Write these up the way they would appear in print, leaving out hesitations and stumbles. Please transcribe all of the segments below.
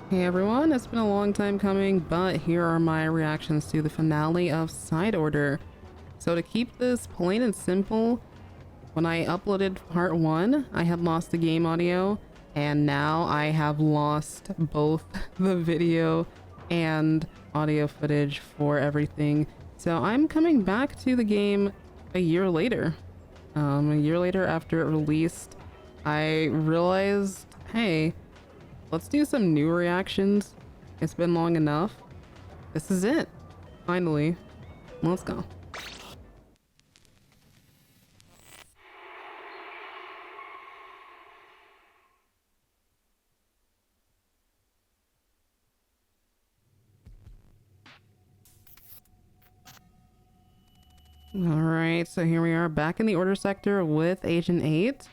Hey everyone, it's been a long time coming, but here are my reactions to the finale of Side Order. So to keep this plain and simple, when I uploaded part 1, I had lost the game audio, and now I have lost both the video and audio footage for everything. So I'm coming back to the game a year later. A year later after it released, I realized, hey, let's do some new reactions. It's been long enough. This is it. Finally. Let's go. Alright, so here we are back in the order sector with Agent 8.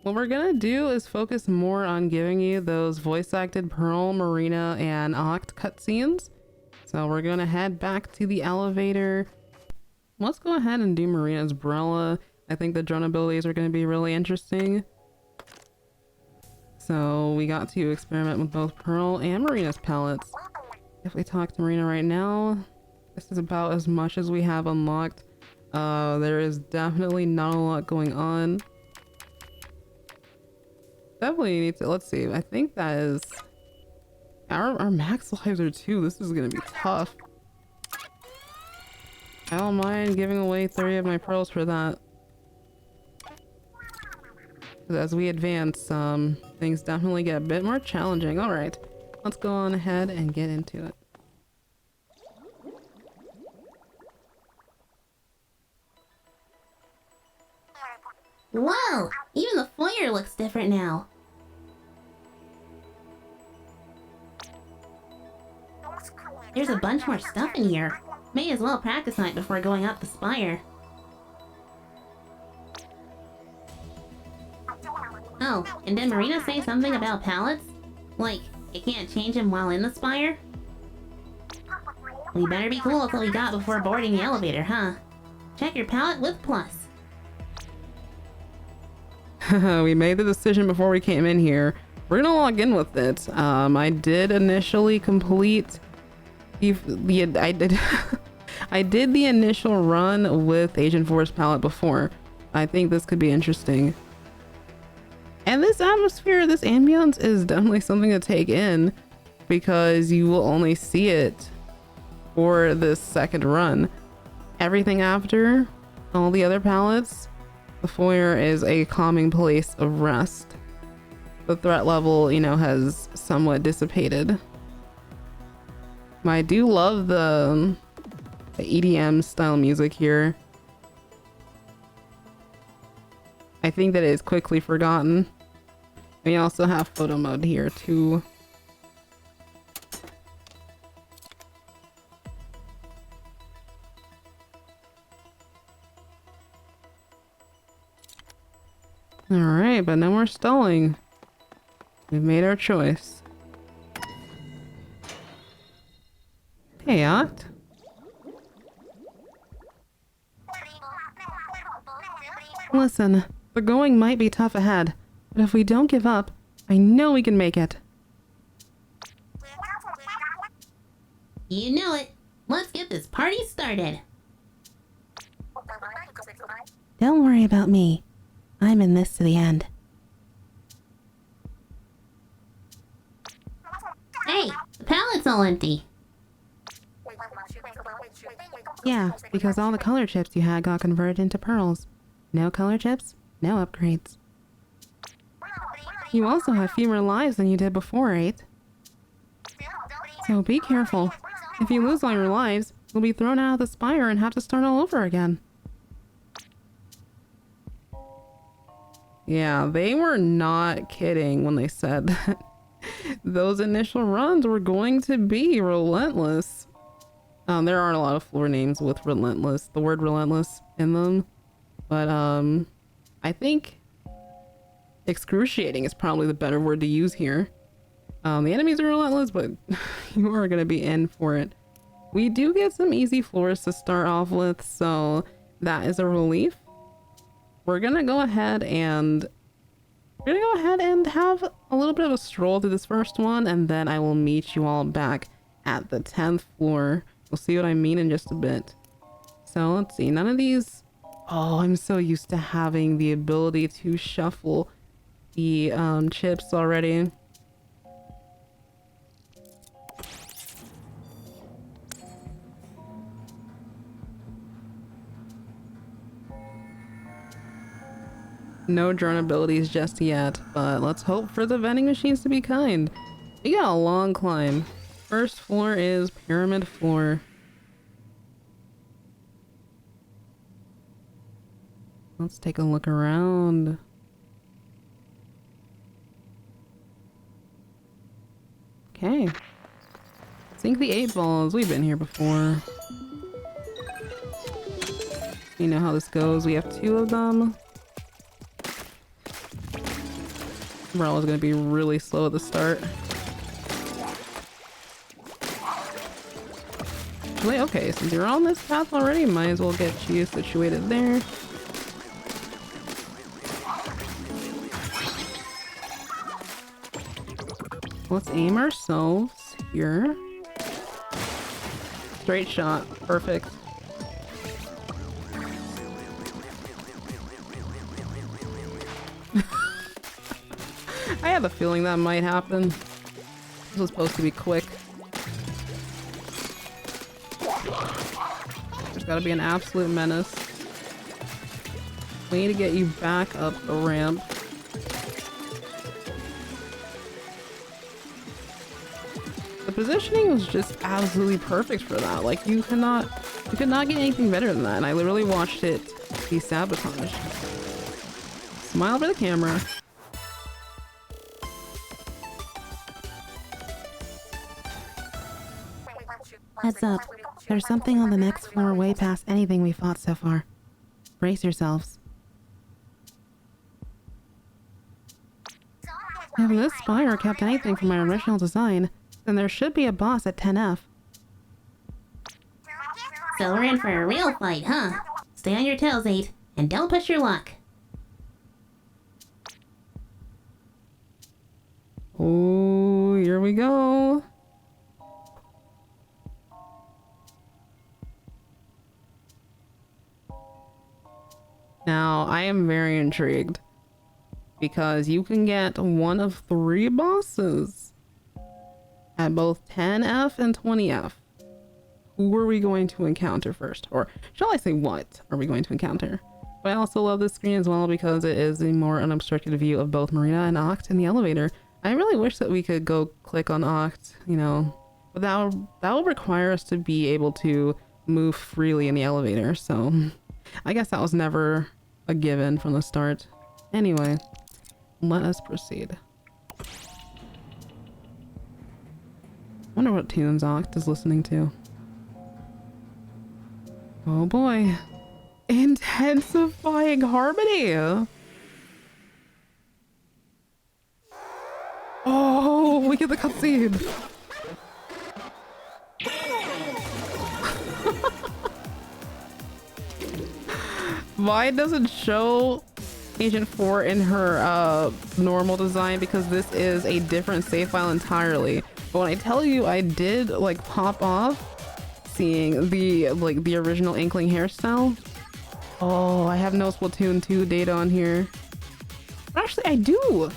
What we're gonna do is focus more on giving you those voice-acted Pearl, Marina, and Oct cutscenes. So we're gonna head back to the elevator. Let's go ahead and do Marina's Brella. I think the drone abilities are gonna be really interesting. So we got to experiment with both Pearl and Marina's palettes. If we talk to Marina right now, this is about as much as we have unlocked. There is definitely not a lot going on. Definitely need to, let's see, I think that is our max lives are 2. This is gonna be tough. I don't mind giving away 30 of my pearls for that. As we advance, things definitely get a bit more challenging. Alright, let's go on ahead and get into it. Whoa! Even the foyer looks different now. There's a bunch more stuff in here. May as well practice on it before going up the spire. Oh, and did Marina say something about pallets? Like, you can't change them while in the spire? We better be cool with what we got before boarding the elevator, huh? Check your pallet with plus. We made the decision before we came in here. We're gonna log in with it. I did initially complete I did I did the initial run with Agent Force palette before. I think this could be interesting. And this atmosphere, this ambience is definitely something to take in because you will only see it for this second run. Everything after, all the other palettes, the foyer is a calming place of rest. The threat level, you know, has somewhat dissipated. I do love the EDM style music here. I think that it is quickly forgotten. We also have photo mode here too. Alright, but no more stalling. We've made our choice. Hey, Oct. Listen, the going might be tough ahead, but if we don't give up, I know we can make it. You know it. Let's get this party started. Don't worry about me. I'm in this to the end. Hey, the pallet's all empty. Yeah, because all the color chips you had got converted into pearls. No color chips, no upgrades. You also have fewer lives than you did before, right? So be careful. If you lose all your lives, you'll be thrown out of the spire and have to start all over again. Yeah, they were not kidding when they said that those initial runs were going to be relentless. There aren't a lot of floor names with relentless, the word relentless in them, but I think excruciating is probably the better word to use here. The enemies are relentless, but you are going to be in for it. We do get some easy floors to start off with, so that is a relief. We're gonna go ahead and We're gonna go ahead and have a little bit of a stroll through this first one, and then I will meet you all back at the 10th floor. You'll see what I mean in just a bit. So let's see, none of these... Oh, I'm so used to having the ability to shuffle the chips already. No drone abilities just yet, but let's hope for the vending machines to be kind. We got a long climb. First floor is pyramid floor. Let's take a look around. Okay. Sink the 8 balls. We've been here before. You know how this goes. We have 2 of them. Umbrella's gonna be really slow at the start. Wait, okay, since you're on this path already, might as well get you situated there. Let's aim ourselves here. Straight shot. Perfect. I had a feeling that might happen. This was supposed to be quick. There's gotta be an absolute menace. We need to get you back up the ramp. The positioning was just absolutely perfect for that. Like, you could not get anything better than that, and I literally watched it be sabotaged. Smile for the camera. Heads up. There's something on the next floor way past anything we fought so far. Brace yourselves. If this Spire kept anything from my original design, then there should be a boss at 10F. So we're in for a real fight, huh? Stay on your toes, 8, and don't push your luck. Oh, here we go. Now, I am very intrigued because you can get one of 3 bosses at both 10F and 20F. Who are we going to encounter first? Or shall I say, what are we going to encounter? But I also love this screen as well because it is a more unobstructed view of both Marina and Oct in the elevator. I really wish that we could go click on Oct, you know, but that would require us to be able to move freely in the elevator, so I guess that was never a given from the start. Anyway, let us proceed. Wonder what tunes Oct is listening to. Oh boy. Intensifying harmony! Oh, we get the cutscene! Mine doesn't show Agent 4 in her normal design because this is a different save file entirely. But when I tell you I did like pop off seeing the original Inkling hairstyle. Oh, I have no Splatoon 2 data on here. Actually, I do.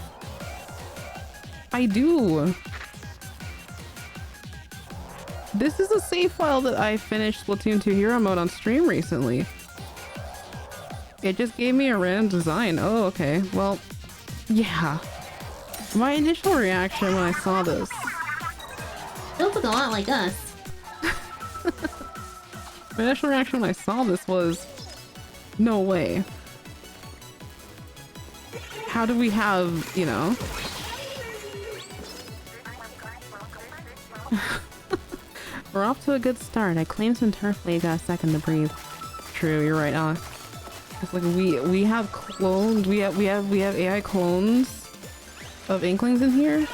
This is a save file that I finished Splatoon 2 Hero Mode on stream recently. It just gave me a random design. Oh, okay. Well, yeah. My initial reaction when I saw this. Those look a lot like us. My initial reaction when I saw this was, no way. How do we have, you know? We're off to a good start. I claimed some turf league got a second to breathe. True, you're right. It's like we have clones. We have AI clones of Inklings in here.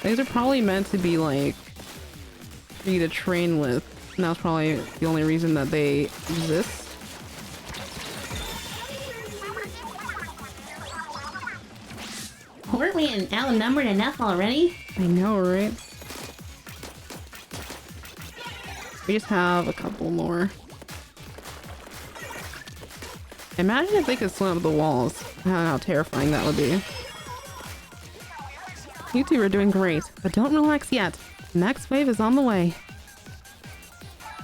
These are probably meant to be like free to train with. And that's probably the only reason that they exist. getting outnumbered enough already? I know, right? We just have a couple more. Imagine if they could swim up the walls. How terrifying that would be. You two are doing great, but don't relax yet. The next wave is on the way.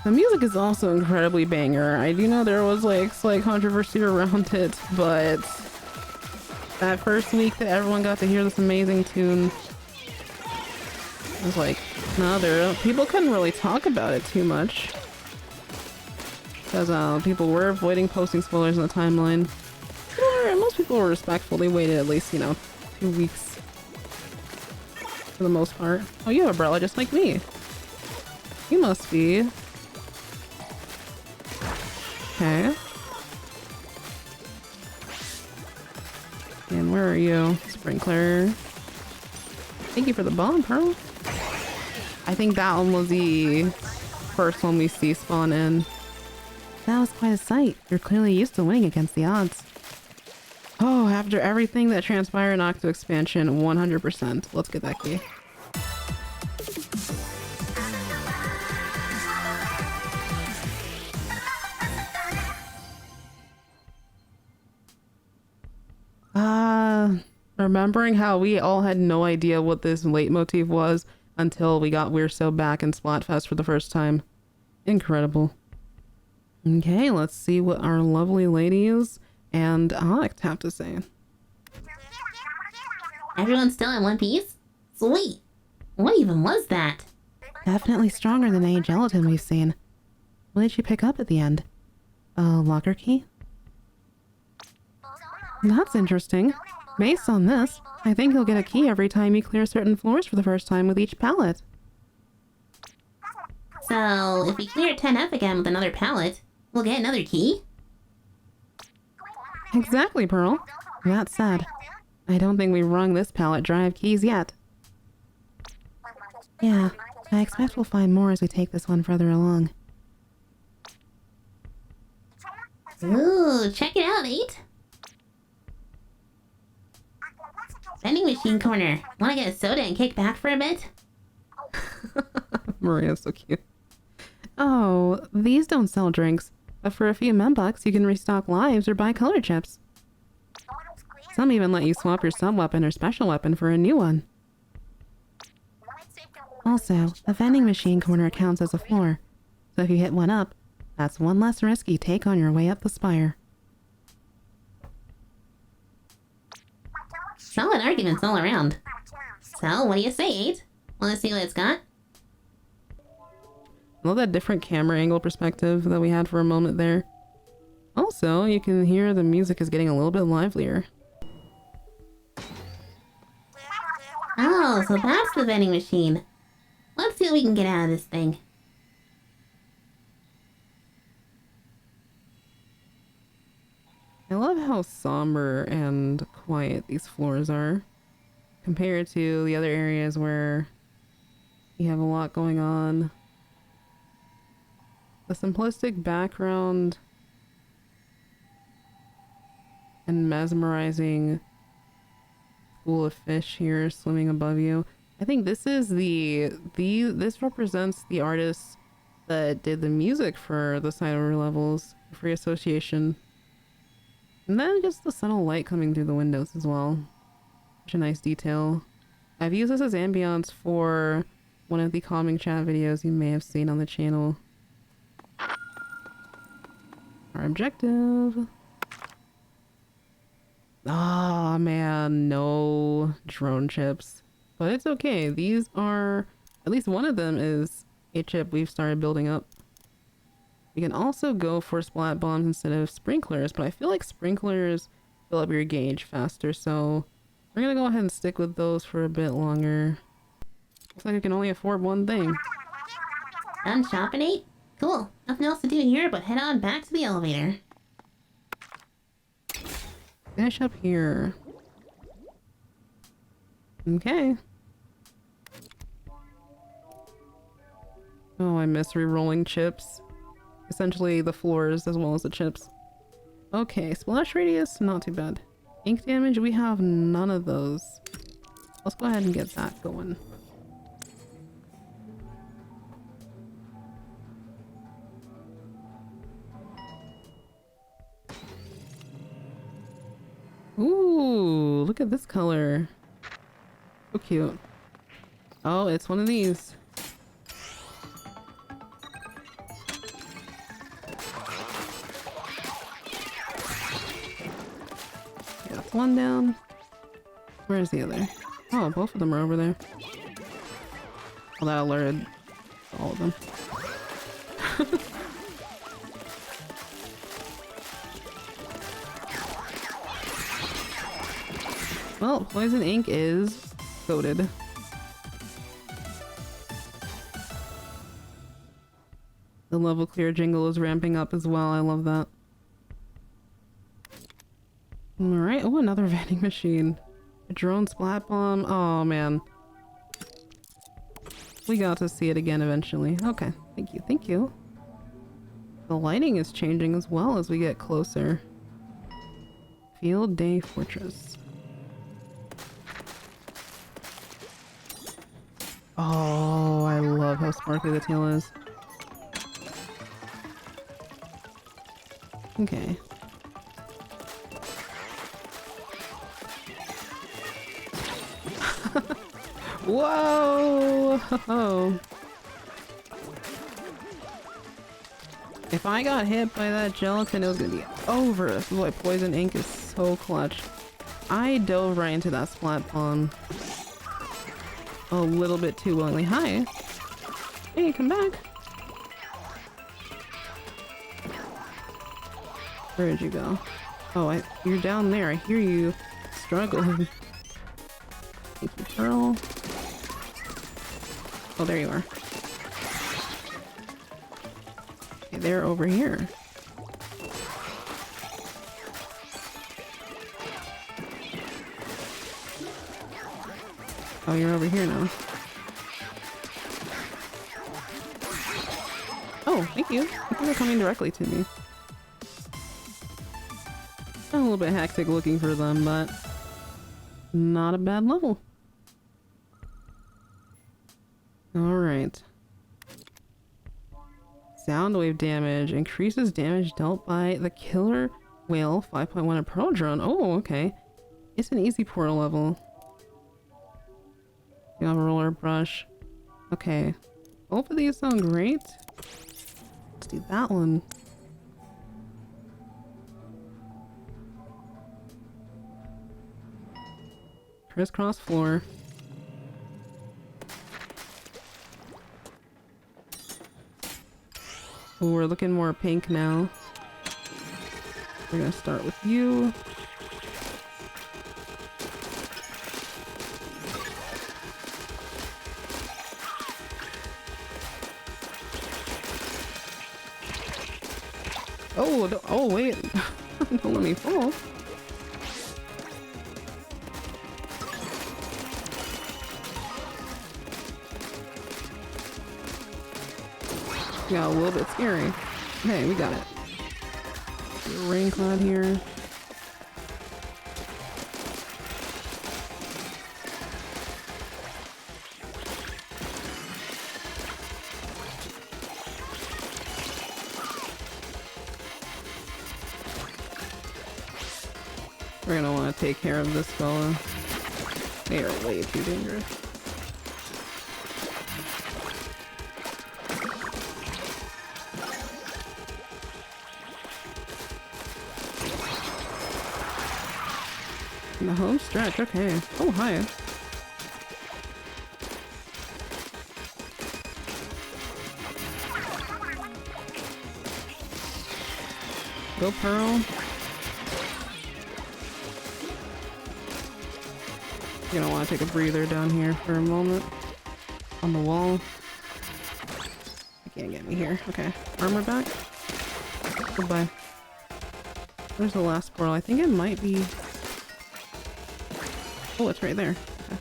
The music is also incredibly banger. I do know there was like slight controversy around it, but that first week that everyone got to hear this amazing tune, it was like, no, people couldn't really talk about it too much. Because people were avoiding posting spoilers on the timeline. Most people were respectful. They waited at least, 2 weeks. For the most part. Oh, you have umbrella just like me. You must be. Okay. And where are you? Sprinkler. Thank you for the bomb, Pearl. I think that one was the first one we see spawn in. That was quite a sight. You're clearly used to winning against the odds. Oh, after everything that transpired in Octo Expansion, 100%. Let's get that key. Remembering how we all had no idea what this leitmotif was until we got We're So back in Splatfest for the first time. Incredible. Okay, let's see what our lovely ladies and Alex have to say. Everyone's still in one piece? Sweet! What even was that? Definitely stronger than any gelatin we've seen. What did she pick up at the end? A locker key? That's interesting. Based on this, I think you'll get a key every time you clear certain floors for the first time with each palette. So, if we clear 10F again with another palette, we'll get another key? Exactly, Pearl. That said, I don't think we've wrung this palette dry of keys yet. Yeah, I expect we'll find more as we take this one further along. Ooh, check it out, 8! Vending machine corner. Wanna get a soda and kick back for a bit? Maria's so cute. Oh, these don't sell drinks, but for a few membucks you can restock lives or buy color chips. Some even let you swap your sub-weapon or special weapon for a new one. Also, the vending machine corner counts as a floor, so if you hit one up, that's one less risk you take on your way up the spire. Solid arguments all around. So, what do you say, 8? Wanna see what it's got? I love that different camera angle perspective that we had for a moment there. Also, you can hear the music is getting a little bit livelier. Oh, so that's the vending machine. Let's see what we can get out of this thing. I love how somber and quiet these floors are compared to the other areas where you have a lot going on. The simplistic background and mesmerizing school of fish here swimming above you. I think this is this represents the artists that did the music for the Spider levels, Free Association. And then just the subtle light coming through the windows as well. Such a nice detail. I've used this as ambience for one of the calming chat videos you may have seen on the channel. Our objective. Ah, man, no drone chips. But it's okay. These are, at least one of them is a chip we've started building up. You can also go for splat bombs instead of sprinklers, but I feel like sprinklers fill up your gauge faster, so we're gonna go ahead and stick with those for a bit longer. Looks like I can only afford one thing. Done shopping, 8? Cool. Nothing else to do here but head on back to the elevator. Finish up here. Okay. Oh, I miss re-rolling chips. Essentially the floors as well as the chips. Okay, splash radius, not too bad. Ink damage, we have none of those. let's go ahead and get that going. Ooh, look at this color. So cute. Oh, it's one of these. Yeah, that's one down. Where's the other? Oh, both of them are over there. Well, that alerted all of them. Well, poison ink is coated. The level clear jingle is ramping up as well. I love that. Alright. Oh, another vending machine. A drone splat bomb. Oh, man. We got to see it again eventually. Okay. Thank you. Thank you. The lighting is changing as well as we get closer. Field Day Fortress. Oh, I love how sparkly the tail is. Okay. Whoa! If I got hit by that gelatin, it was gonna be over. This is why poison ink is so clutch. I dove right into that splat bomb a little bit too willingly. Hi. Hey, come back. Where did you go? Oh, you're down there. I hear you struggling. Thank you, Pearl. Oh, there you are. Okay, they're over here. Oh, you're over here now. Oh, thank you. I think they're coming directly to me. A little bit hectic looking for them, but not a bad level. Alright. Sound wave damage. Increases damage dealt by the killer whale 5.1 and Pearl drone. Oh, okay. It's an easy portal level. You have a roller brush. Okay. Both of these sound great. Let's do that one. Crisscross floor. Ooh, we're looking more pink now. We're gonna start with you. Oh, oh wait. Don't let me fall. Got a little bit scary. Hey, we got it. Rain cloud here. We're gonna want to take care of this fella. They are way too dangerous. The home stretch, okay. Oh, hi. Go, Pearl. You're gonna want to take a breather down here for a moment. On the wall. You can't get me here. Okay. Armor back. Goodbye. Where's the last portal? I think it might be... Oh, it's right there. Okay.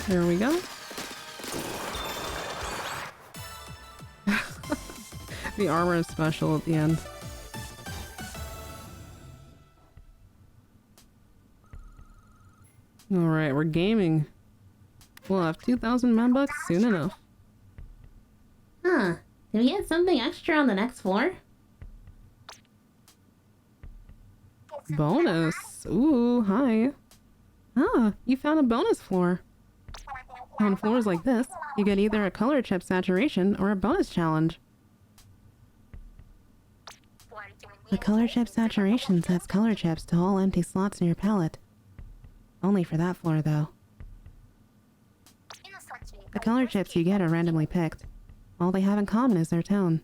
There we go. The armor is special at the end. Alright, we're gaming. We'll have 2,000 membucks soon enough. Huh. Did we get something extra on the next floor? Bonus. Ooh, hi. Ah, you found a bonus floor. On floors like this, you get either a color chip saturation or a bonus challenge. The color chip saturation sets color chips to all empty slots in your palette. Only for that floor, though. The color chips you get are randomly picked. All they have in common is their tone.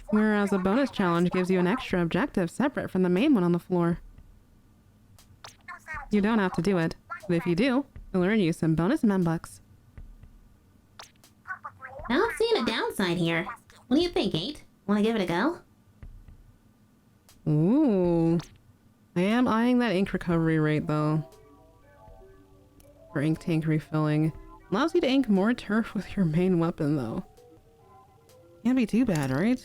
Whereas a bonus challenge gives you an extra objective separate from the main one on the floor. You don't have to do it, but if you do, it'll earn you some bonus membucks. I don't see a downside here. What do you think, 8? Wanna give it a go? Ooh. I am eyeing that ink recovery rate, though. For ink tank refilling. Allows you to ink more turf with your main weapon, though. Can't be too bad, right?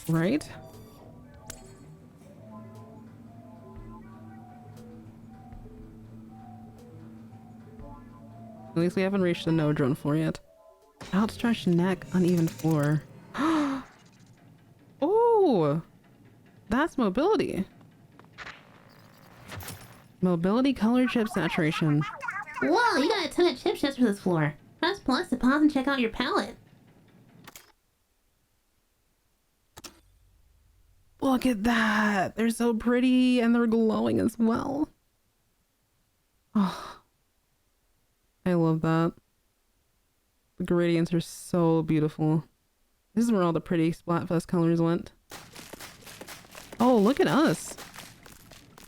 Right? At least we haven't reached the no drone floor yet. Outstretched neck, uneven floor. Oh! That's mobility. Mobility color chip saturation. Whoa, you got a ton of chip chips for this floor. Press plus to pause and check out your palette. Look at that! They're so pretty and they're glowing as well. Oh, I love that. The gradients are so beautiful. This is where all the pretty Splatfest colors went. Oh, look at us!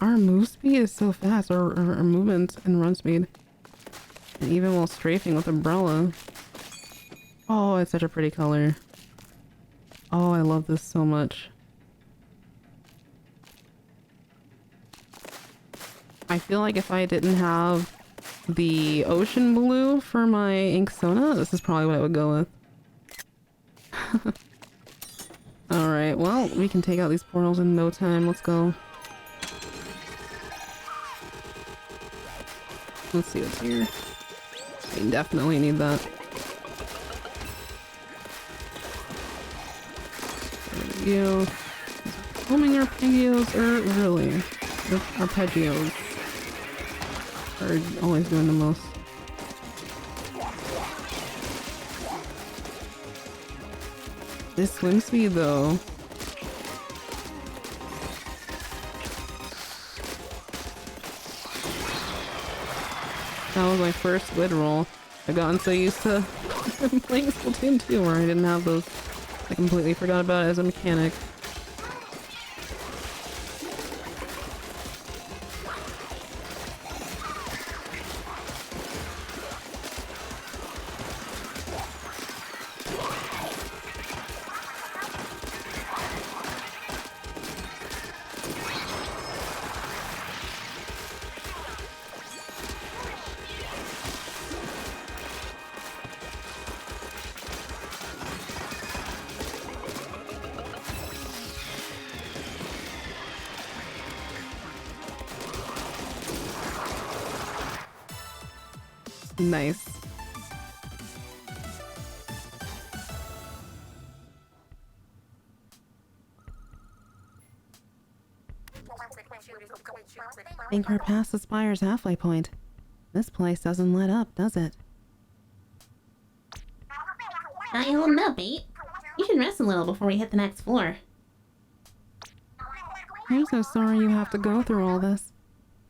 Our move speed is so fast, our movement and run speed. And even while strafing with Umbrella. Oh, it's such a pretty color. Oh, I love this so much. I feel like if I didn't have the ocean blue for my ink Sona, this is probably what I would go with. Alright, well, we can take out these portals in no time. Let's go. Let's see what's here. We definitely need that. There we go. Homing arpeggios, or really, the arpeggios are always doing the most. This swim speed though. That was my first squid roll. I've gotten so used to playing Splatoon 2 where I didn't have those. I completely forgot about it as a mechanic. Nice. Think we're past the Spire's halfway point. This place doesn't let up, does it? How you holding up, 8? You should rest a little before we hit the next floor. I'm so sorry you have to go through all this.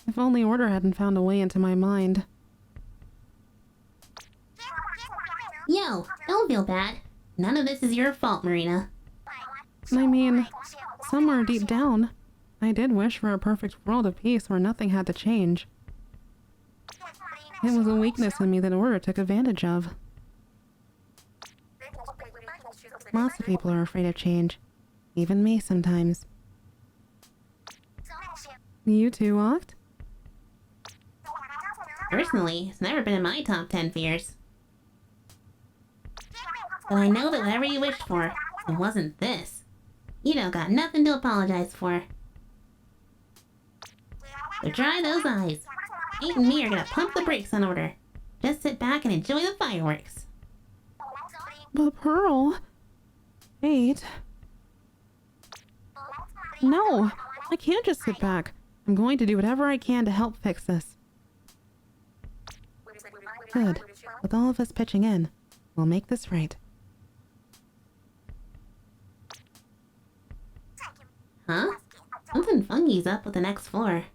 If only Order hadn't found a way into my mind. Yo, don't feel bad. None of this is your fault, Marina. I mean, somewhere deep down, I did wish for a perfect world of peace where nothing had to change. It was a weakness in me that Order took advantage of. Lots of people are afraid of change. Even me sometimes. You too, Oct? Personally, it's never been in my top 10 fears. But I know that whatever you wished for, it wasn't this. You don't got nothing to apologize for. So dry those eyes. Kate and me are gonna pump the brakes on order. Just sit back and enjoy the fireworks. But Pearl... Wait... No! I can't just sit back. I'm going to do whatever I can to help fix this. Good. With all of us pitching in, we'll make this right. Huh? Something funky's up with the next floor.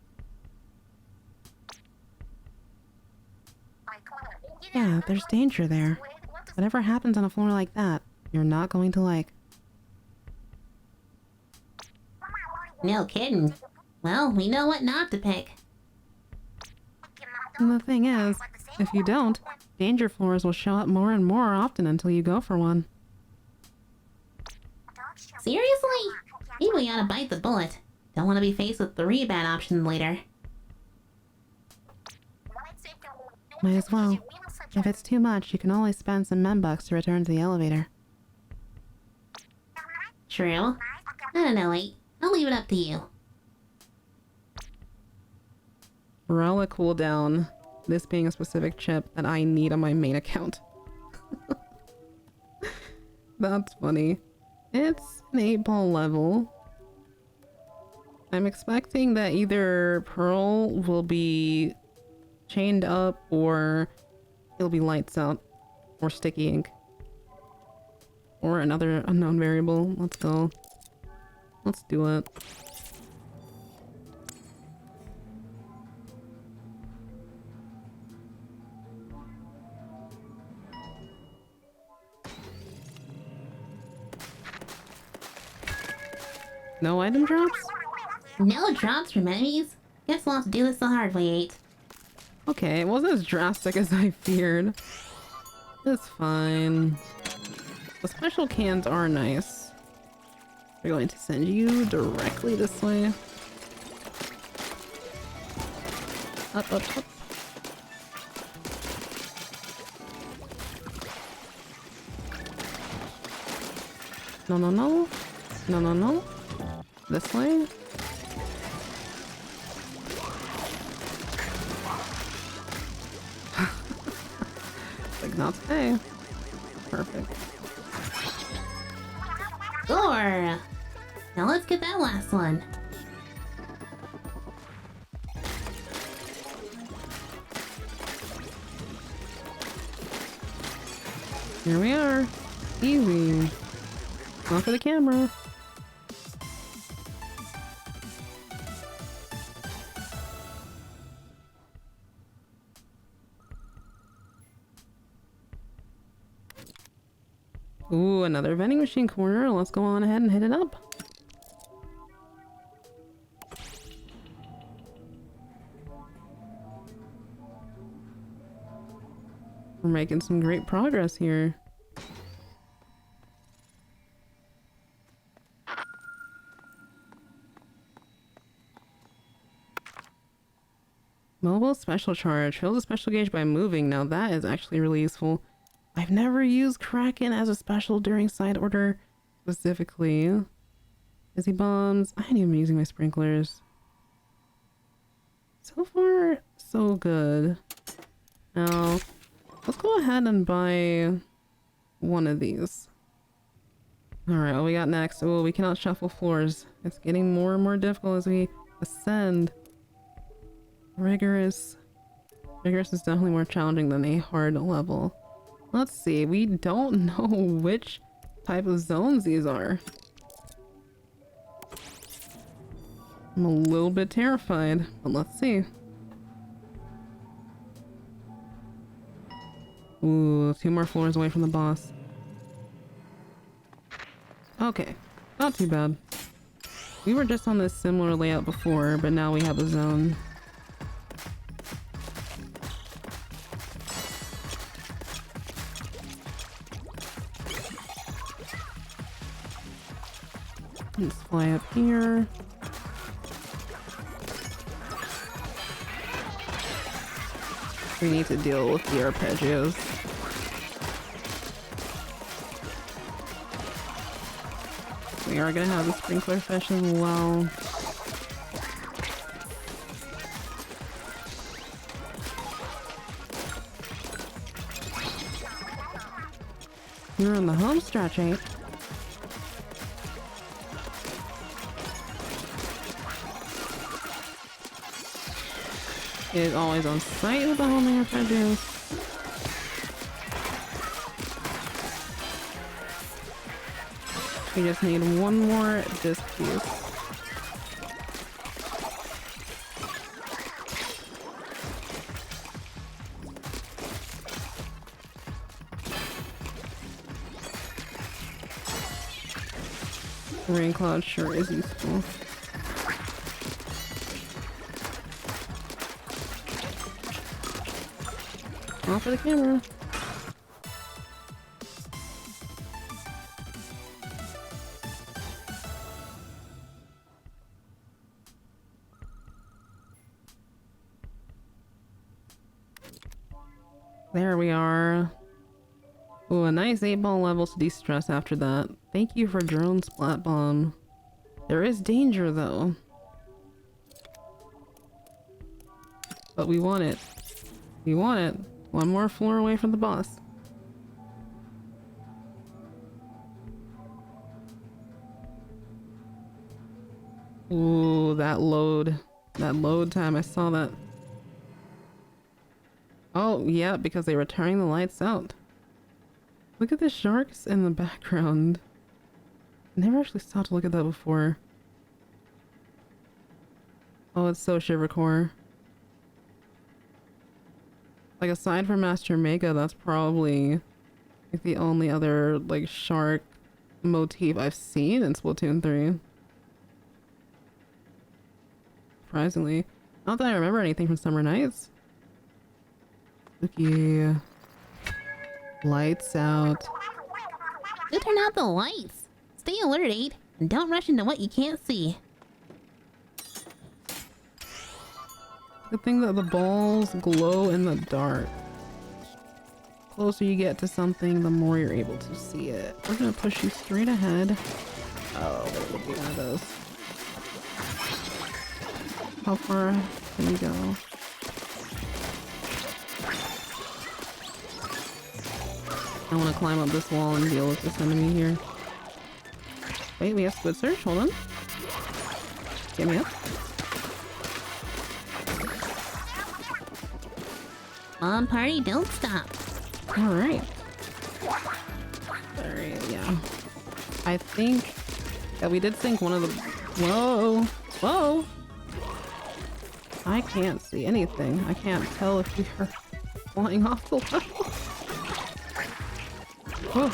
Yeah, there's danger there. Whatever happens on a floor like that, you're not going to like. No kidding. Well, we know what not to pick. And the thing is, if you don't, danger floors will show up more and more often until you go for one. Seriously? Maybe we ought to bite the bullet. Don't want to be faced with 3 bad options later. Might as well. If it's too much, you can always spend some membucks to return to the elevator. True. I don't know, wait. I'll leave it up to you. Relic cooldown. This being a specific chip that I need on my main account. That's funny. It's an 8-ball level. I'm expecting that either Pearl will be chained up or it'll be lights out or sticky ink. Or another unknown variable. Let's go. Let's do it. No item drops? No drops from enemies? Guess we'll have to do this the hard way, 8. Okay, it wasn't as drastic as I feared. It's fine. The special cans are nice. We're going to send you directly this way. Up, up, up. No, no, no. No, no, no. This way. Like, not today. Perfect. Score! Now let's get that last one. Here we are. Easy. Not for the camera. Ooh, another vending machine corner. Let's go on ahead and hit it up. We're making some great progress here. Mobile special charge. Fills a special gauge by moving. Now that is actually really useful. I've never used Kraken as a special during side order specifically. Fizzy bombs. I ain't even using my sprinklers. So far, so good. Now, let's go ahead and buy one of these. Alright, what we got next? Oh, we cannot shuffle floors. It's getting more and more difficult as we ascend. Rigorous. Rigorous is definitely more challenging than a hard level. Let's see, we don't know which type of zones these are. I'm a little bit terrified, but let's see. Ooh, 2 more floors away from the boss. Okay, not too bad. We were just on this similar layout before, but now we have a zone. Let's fly up here. We need to deal with the arpeggios. We are gonna have the sprinkler fish as well. You're on the home stretch, ain't? It is always on site with the homing produce. We just need one more disc piece. Rain cloud sure is useful. Off for the camera. There we are. Ooh, a nice 8-ball level to de-stress after that. Thank you for drone splat bomb. There is danger though. But we want it. We want it. One more floor away from the boss. Ooh, that load time, I saw that. Oh, yeah, because they were turning the lights out. Look at the sharks in the background. I never actually stopped to look at that before. Oh, it's so shivercore. Like, aside from Master Mega, that's probably like the only other like shark motif I've seen in Splatoon 3. Surprisingly. Not that I remember anything from Summer Nights. Spooky. Lights out. Do turn out the lights. Stay alert, 8, and don't rush into what you can't see. Good thing that the balls glow in the dark. The closer you get to something, the more you're able to see it. We're gonna push you straight ahead. Oh, that would be one of those. How far can we go? I want to climb up this wall and deal with this enemy here. Wait, we have squid search. Hold on. Get me up. On party, don't stop. Alright. Alright, yeah. I think that we did sink one of the... Whoa! Whoa! I can't see anything. I can't tell if we are flying off the level. Oh.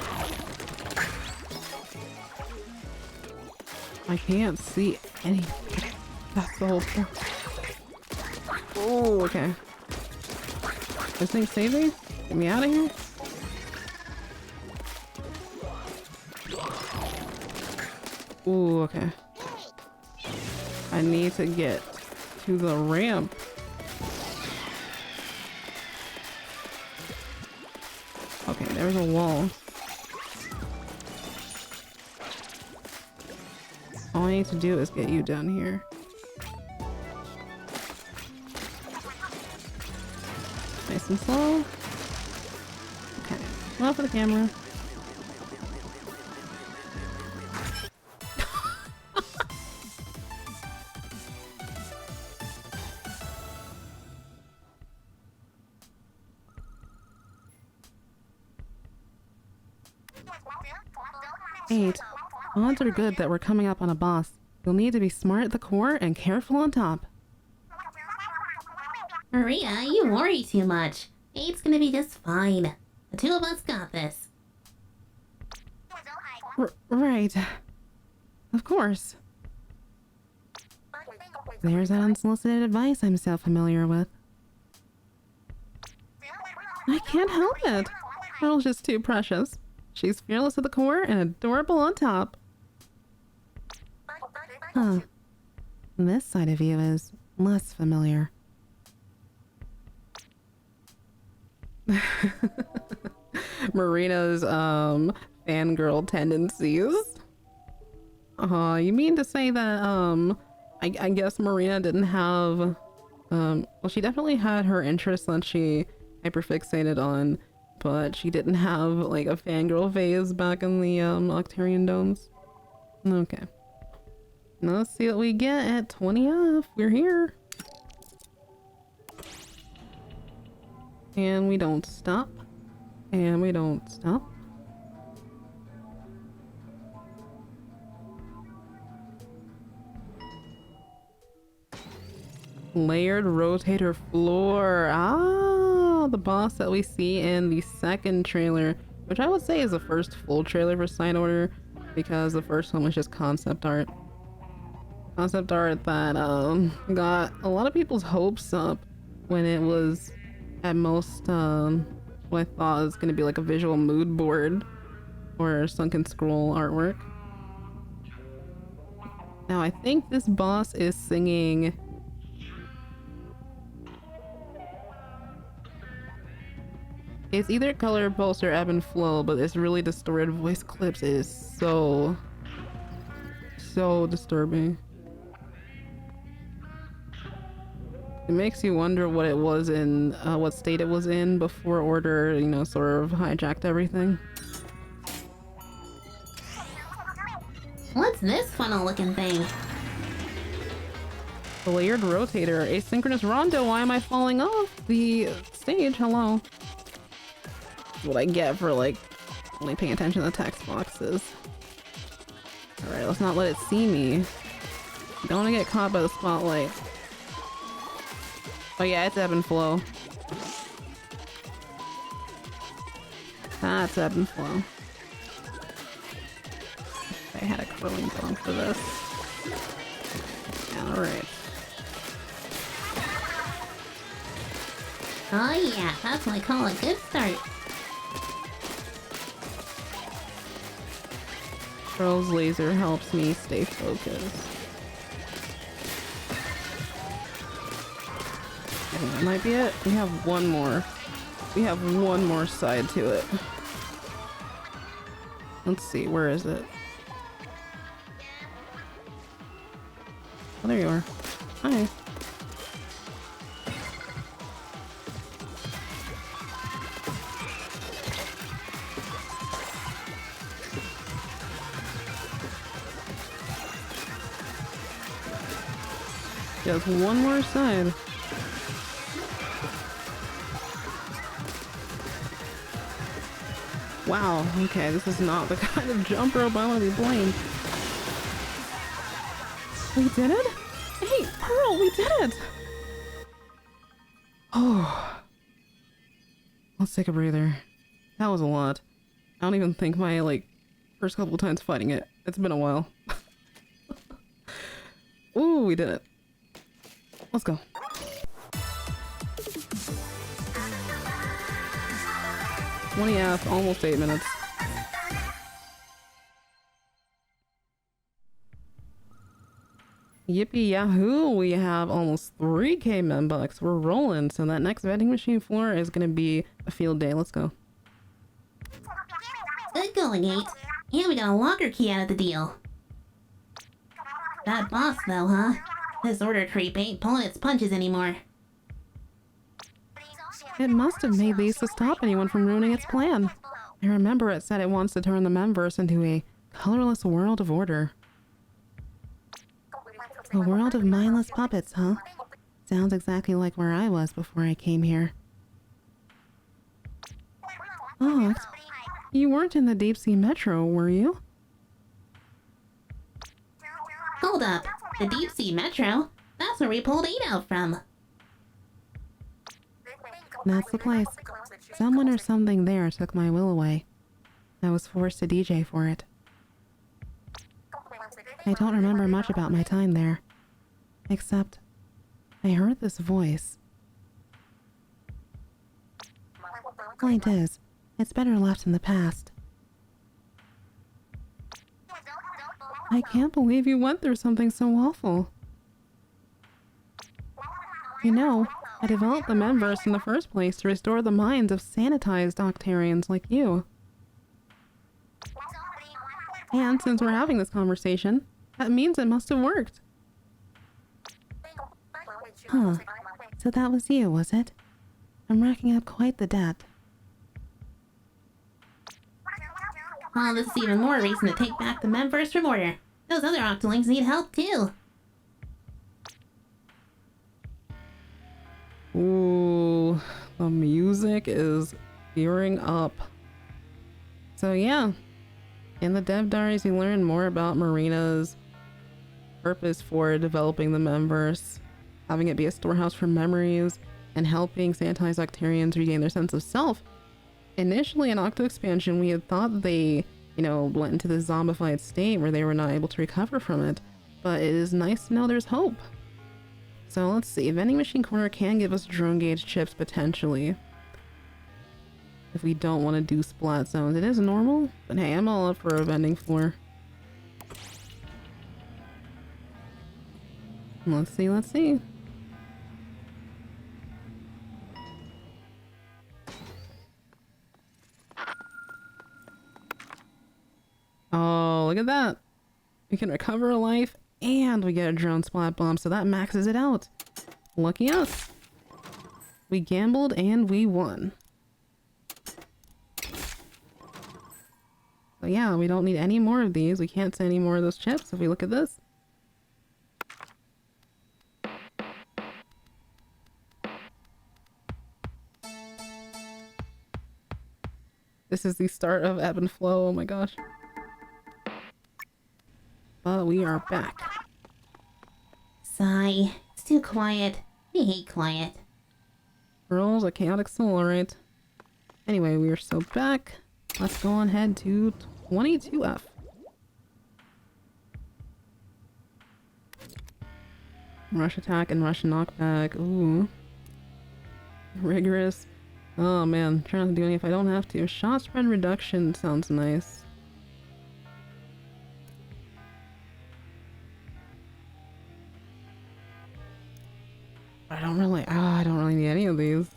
I can't see anything. That's the whole point. Oh, okay. This thing save me? Get me out of here? Ooh, okay. I need to get to the ramp. Okay, there's a wall. All I need to do is get you down here. Nice and slow. Okay, well for the camera. Eight. Odds are good that we're coming up on a boss. You'll need to be smart at the core and careful on top. Maria, you worry too much. 8's gonna be just fine. The two of us got this. Right. Of course. There's that unsolicited advice I'm so familiar with. I can't help it. Girl's just too precious. She's fearless at the core and adorable on top. Huh. This side of you is less familiar. Marina's fangirl tendencies. You mean to say that, I guess Marina didn't have, well, she definitely had her interests that she hyperfixated on, but she didn't have, like, a fangirl phase back in the, Octarian domes? Okay. Now let's see what we get at 20F. We're here. And we don't stop. And we don't stop. Layered rotator floor. Ah, the boss that we see in the second trailer, which I would say is the first full trailer for Side Order, because the first one was just concept art. Concept art that got a lot of people's hopes up when it was at most what I thought was going to be like a visual mood board or Sunken Scroll artwork. Now I think this boss is singing it's either Color Pulse or Ebb and Flow, but this really distorted voice clips is so disturbing. It makes you wonder what it was in, what state it was in before Order, you know, sort of hijacked everything. What's this funnel looking thing? The layered rotator, asynchronous rondo. Why am I falling off the stage? Hello. What I get for like only paying attention to the text boxes. Alright, let's not let it see me. Don't want to get caught by the spotlight. Oh yeah, it's Ebb and Flow. That's Ebb and Flow. I had a curling bone for this. Alright. Oh yeah, that's what I call a good start. Pearl's laser helps me stay focused. I think that might be it. We have one more. We have one more side to it. Let's see, where is it? Oh, there you are. Hi. Just one more side. Wow, okay, this is not the kind of jump rope I want to be playing. We did it? Hey, Pearl, we did it! Oh. Let's take a breather. That was a lot. I don't even think my, like, first couple times fighting it. It's been a while. Ooh, we did it. Let's go. $20F, almost 8 minutes. Yippee yahoo! We have almost 3K membucks. We're rolling. So that next vending machine floor is gonna be a field day. Let's go. Good going, 8. And we got a locker key out of the deal. That boss though, huh? This order creep ain't pulling its punches anymore. It must have made these to stop anyone from ruining its plan. I remember it said it wants to turn the MEMVERSE into a colorless world of order. A world of mindless puppets, huh? Sounds exactly like where I was before I came here. Oh, you weren't in the Deep Sea Metro, were you? Hold up. The Deep Sea Metro? That's where we pulled 8 out from. That's the place. Someone or something there took my will away. I was forced to DJ for it. I don't remember much about my time there. Except, I heard this voice. Point is, it's better left in the past. I can't believe you went through something so awful. You know, I developed the MEMVERSE in the first place to restore the minds of sanitized Octarians like you. And since we're having this conversation, that means it must have worked. Huh. So that was you, was it? I'm racking up quite the debt. Well, this is even more reason to take back the MEMVERSE from order. Those other Octolings need help too. Ooh, the music is gearing up. So yeah, in the dev diaries you learn more about Marina's purpose for developing the MEMVERSE, having it be a storehouse for memories, and helping sanitized Octarians regain their sense of self. Initially in Octo Expansion, we had thought they, went into the zombified state where they were not able to recover from it, but it is nice to know there's hope. So let's see, Vending Machine Corner can give us drone gauge chips potentially, if we don't want to do splat zones. It is normal, but hey, I'm all up for a vending floor. Let's see. Oh, look at that. We can recover a life and we get a drone splat bomb, so that maxes it out. Lucky us. We gambled and we won. So yeah, we don't need any more of these. We can't say any more of those chips if we look at this. This is the start of ebb and flow, oh my gosh. But we are back. Sigh. It's too quiet. I hate quiet. Rolls a chaotic soul, alright. Anyway, we are so back. Let's go on ahead to 22F. Rush attack and rush knockback. Ooh. Rigorous. Oh man, trying not to do any if I don't have to. Shot spread reduction sounds nice. I don't really need any of these.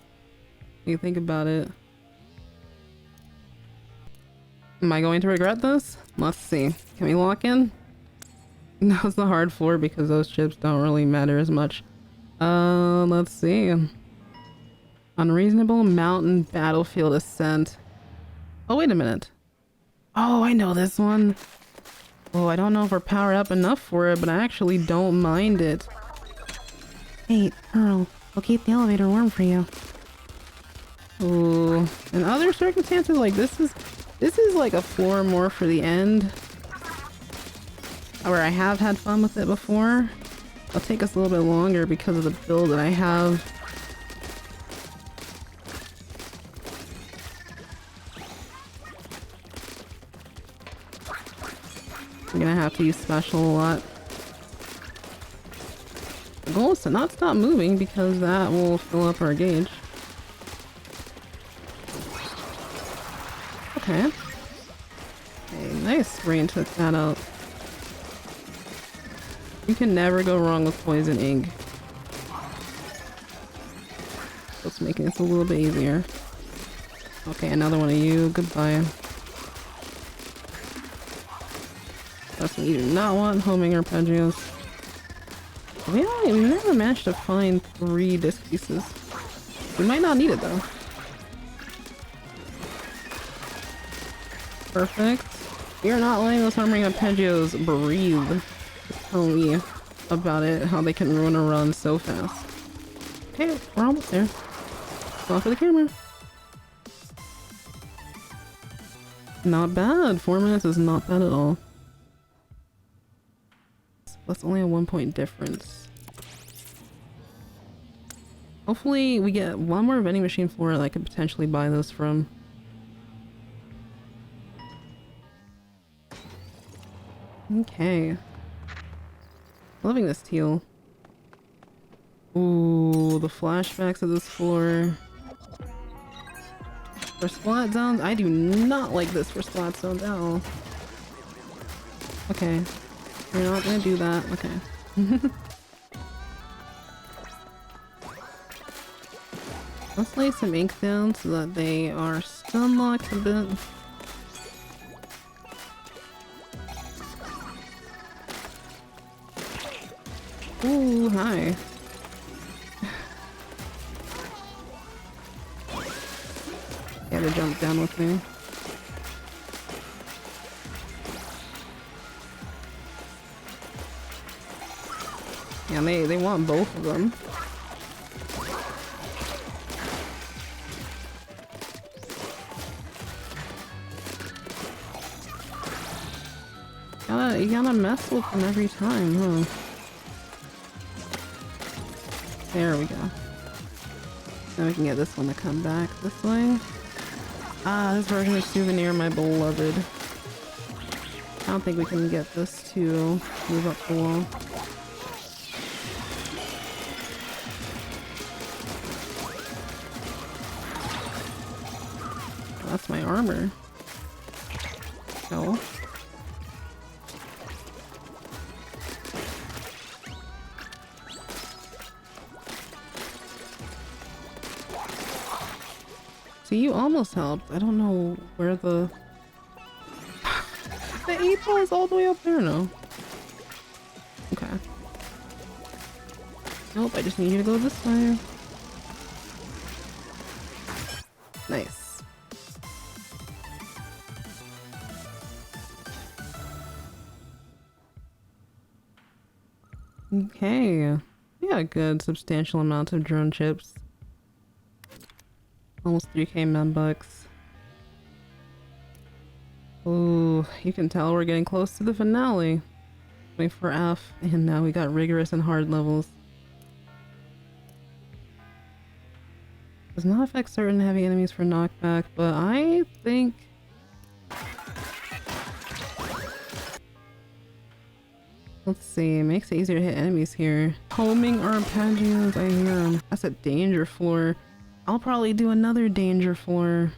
You think about it. Am I going to regret this? Let's see. Can we lock in? No, it's the hard floor because those chips don't really matter as much. Let's see. Unreasonable mountain battlefield ascent. Oh, wait a minute. Oh, I know this one. Oh, I don't know if we're powered up enough for it, but I actually don't mind it. Hey, Earl, we'll keep the elevator warm for you. Ooh. In other circumstances, like this is like a floor more for the end, where I have had fun with it before. It'll take us a little bit longer because of the build that I have. I'm gonna have to use special a lot. The goal is to not stop moving because that will fill up our gauge. Okay. Okay, nice. Rain took that out. You can never go wrong with poison ink. Just making this a little bit easier. Okay, another one of you. Goodbye. That's what you do not want. Homing arpeggios. We've never managed to find 3 disc pieces. We might not need it though. Perfect. We are not letting those homing arpeggios breathe. Tell me about it, how they can ruin a run so fast. Okay, we're almost there. Go for the camera. Not bad. 4 minutes is not bad at all. That's only a 1 point difference. Hopefully we get one more vending machine floor that I could potentially buy those from. Okay. Loving this teal. Ooh, the flashbacks of this floor. For splat zones, I do not like this for splat zones at all. Okay. We're not gonna do that. Okay. Let's lay some ink down so that they are stun locked a bit. Ooh, hi. Yeah, they jumped down with me. Yeah, they want both of them. You gotta mess with them every time, huh? There we go. Now we can get this one to come back this way. Ah, this version of Souvenir, my beloved. I don't think we can get this to move up the wall. Oh, that's my armor. No. So you almost helped. I don't know where the... the 8 ball is all the way up there now. Okay. Nope, I just need you to go this way. Nice. Okay. Yeah, good substantial amount of drone chips. Almost 3k membucks. Ooh, you can tell we're getting close to the finale. Wait for F, and now we got rigorous and hard levels. Does not affect certain heavy enemies for knockback, but I think... Let's see, it makes it easier to hit enemies here. Homing arpeggios, I hear them. That's a danger floor. I'll probably do another danger floor.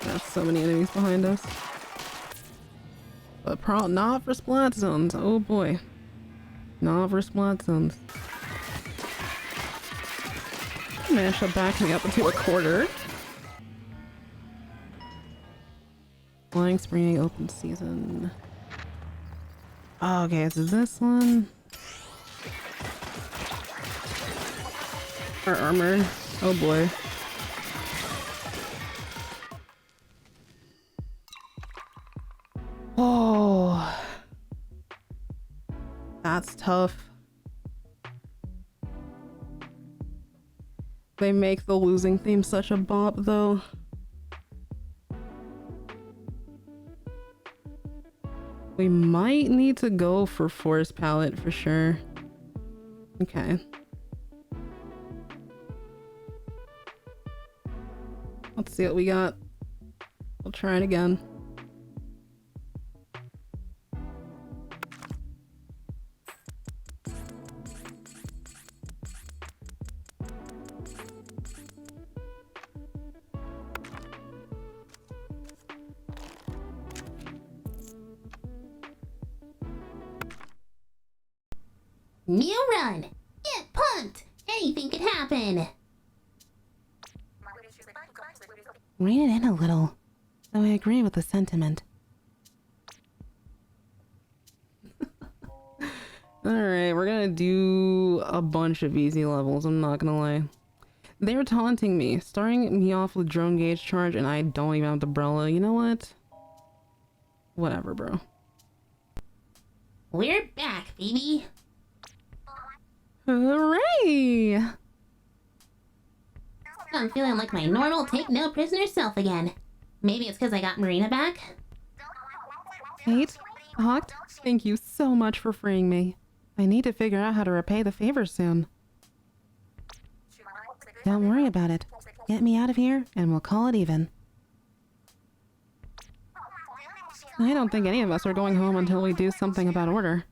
There's so many enemies behind us. But not for splat zones. Oh boy. Not for splat zones. Managed to back me up into a quarter. Flying Spring open season. Oh, okay, so this one. Our armor. Oh boy. Oh. That's tough. They make the losing theme such a bop though. We might need to go for Force Palette for sure. Okay. Let's see what we got. We'll try it again. New run! Get pumped! Anything could happen! Rein it in a little. Though I agree with the sentiment. Alright, we're gonna do a bunch of easy levels, I'm not gonna lie. They're taunting me, starting me off with drone gauge charge, and I don't even have the umbrella. You know what? Whatever, bro. We're back, baby! Hooray! I'm feeling like my normal take no prisoner self again. Maybe it's because I got Marina back? Kate? Hawked? Thank you so much for freeing me. I need to figure out how to repay the favor soon. Don't worry about it. Get me out of here, and we'll call it even. I don't think any of us are going home until we do something about order.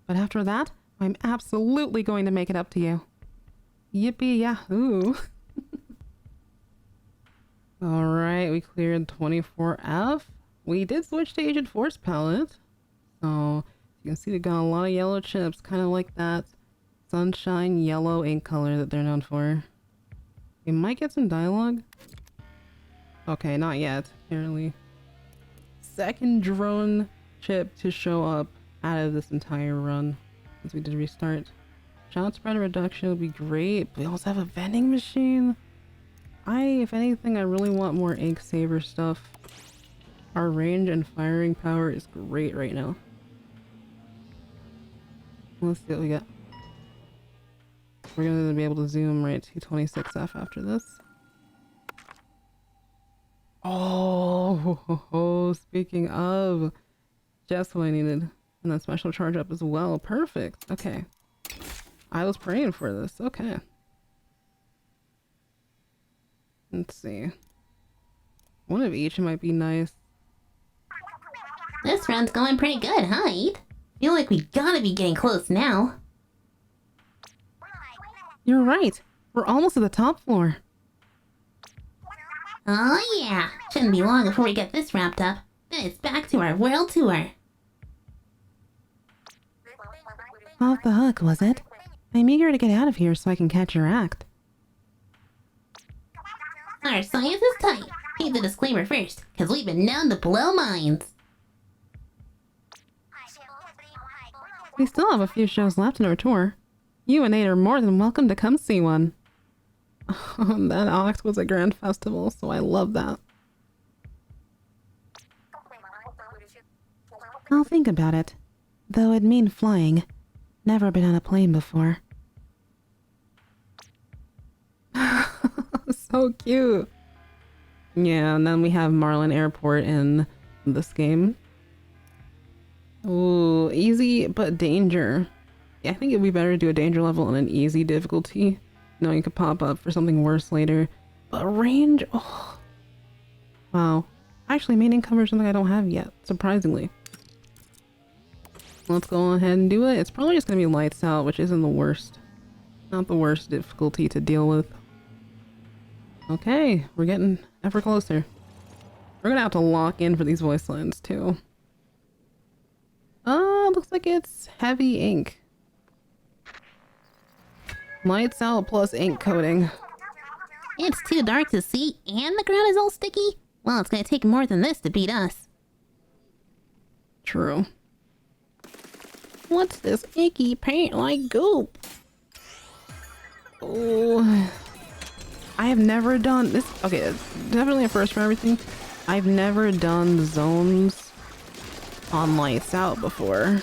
But after that, I'm absolutely going to make it up to you. Yippee yahoo! Alright, we cleared 24F. We did switch to Agent Force Palette. So, you can see we got a lot of yellow chips, kind of like that sunshine yellow ink color that they're known for. We might get some dialogue. Okay, not yet, apparently. Second drone chip to show up out of this entire run. since we did restart. Shot spread reduction would be great. But we also have a vending machine. If anything, I really want more ink saver stuff. Our range and firing power is great right now. Let's see what we got. We're gonna be able to zoom right to 26F after this. Oh, speaking of, just what I needed. And then special charge up as well. Perfect. Okay. I was praying for this. Okay. Let's see. One of each might be nice. This run's going pretty good, huh, Eat? Feel like we gotta be getting close now. You're right. We're almost at the top floor. Oh yeah, shouldn't be long before we get this wrapped up. Then it's back to our world tour. Off the hook, was it? I'm eager to get out of here so I can catch your act. Our science is tight. Read the disclaimer first, cause we've been known to blow minds. We still have a few shows left in our tour. You and Nate are more than welcome to come see one. That act was a grand festival, so I love that. I'll think about it. Though it'd mean flying. Never been on a plane before. So cute. Yeah, and then we have Marlin Airport in this game. Ooh, easy but danger. Yeah, I think it'd be better to do a danger level on an easy difficulty. No, you could pop up for something worse later. But range, oh. Wow. Actually, main covers something I don't have yet, surprisingly. Let's go ahead and do it. It's probably just gonna be lights out, which isn't the worst. Not the worst difficulty to deal with. Okay, we're getting ever closer. We're gonna have to lock in for these voice lines too. Looks like it's heavy ink. Lights out plus ink coating. It's too dark to see and the ground is all sticky? Well, it's gonna take more than this to beat us. True. What's this icky paint like goop? Oh, I have never done this. Okay, it's definitely a first for everything. I've never done zones on lights out before.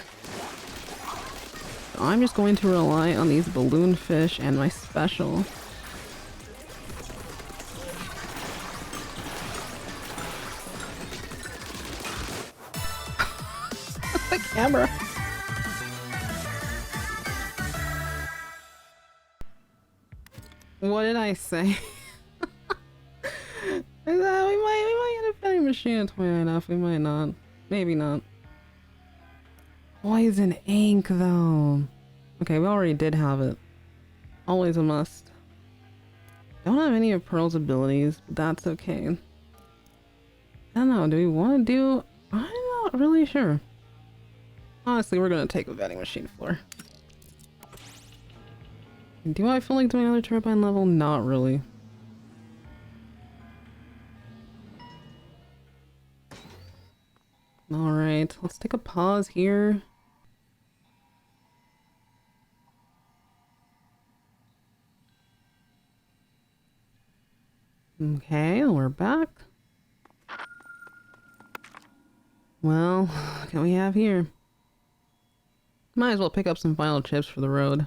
So I'm just going to rely on these balloon fish and my special. The camera. What did I say? We might get a vending machine at 29F. We might not. Maybe not. Poison ink though. Okay, we already did have it. Always a must. Don't have any of Pearl's abilities, but that's okay. I don't know, do we want to do... I'm not really sure. Honestly, we're gonna take a vending machine floor. Do I feel like doing another turbine level? Not really. Alright, let's take a pause here. Okay, we're back. Well, what can we have here? Might as well pick up some final chips for the road.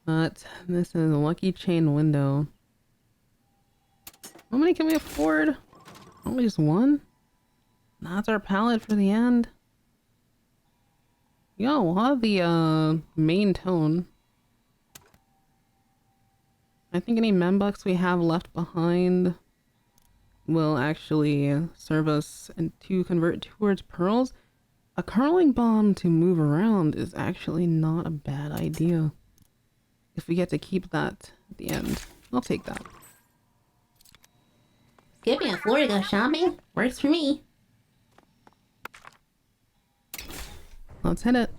But this is a lucky chain window. How many can we afford? Only just one? That's our palette for the end. Yo, we'll have the main tone. I think any membucks we have left behind will actually serve us and to convert towards pearls. A curling bomb to move around is actually not a bad idea. If we get to keep that at the end, I'll take that. Skipping a floor to go shopping? Works for me. Let's hit it.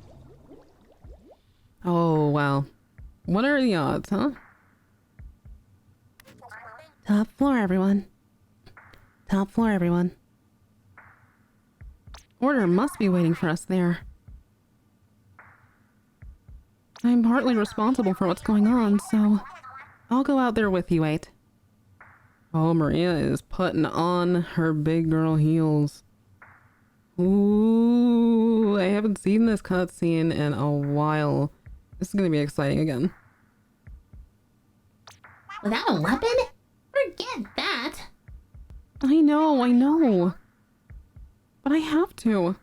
Oh, wow. What are the odds, huh? Top floor, everyone. Top floor, everyone. Order must be waiting for us there. I'm partly responsible for what's going on, so I'll go out there with you, 8. Oh, Maria is putting on her big girl heels. Ooh, I haven't seen this cutscene in a while. This is gonna be exciting again. Without a weapon? Forget that! I know. But I have to.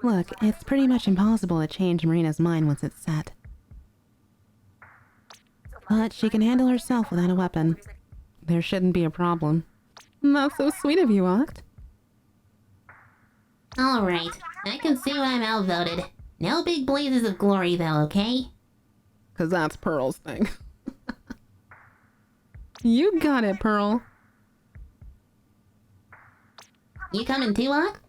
Look, it's pretty much impossible to change Marina's mind once it's set. But she can handle herself without a weapon. There shouldn't be a problem. That's so sweet of you, Oct. Alright, I can see why I'm outvoted. No big blazes of glory though, okay? Cause that's Pearl's thing. You got it, Pearl. You coming too, Ock?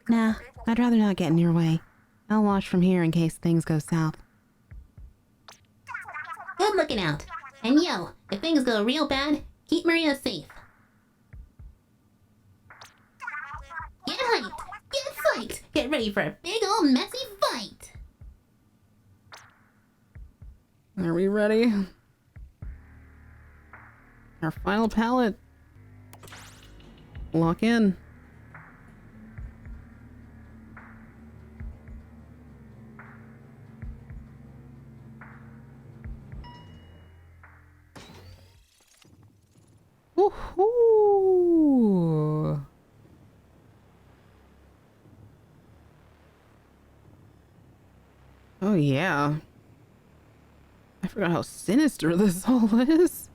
Nah, I'd rather not get in your way. I'll watch from here in case things go south. Good looking out. And yo, if things go real bad, keep Maria safe. Get hyped! Get psyched! Get ready for a big ol' messy fight! Are we ready? Our final palette. Lock in. Woohoo! Oh yeah. I forgot how sinister this all is.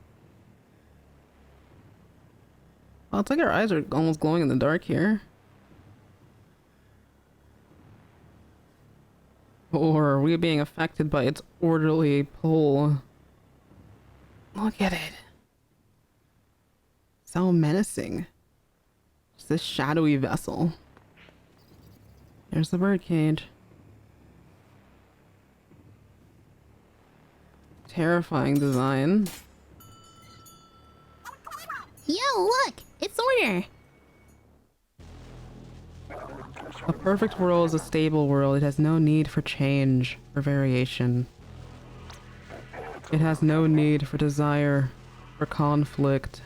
Well, it's like our eyes are almost glowing in the dark here. Or are we being affected by its orderly pull? Look at it. So menacing. Just this shadowy vessel. There's the birdcage. Terrifying design. Yo, look! It's Order! A perfect world is a stable world. It has no need for change or variation. It has no need for desire or conflict.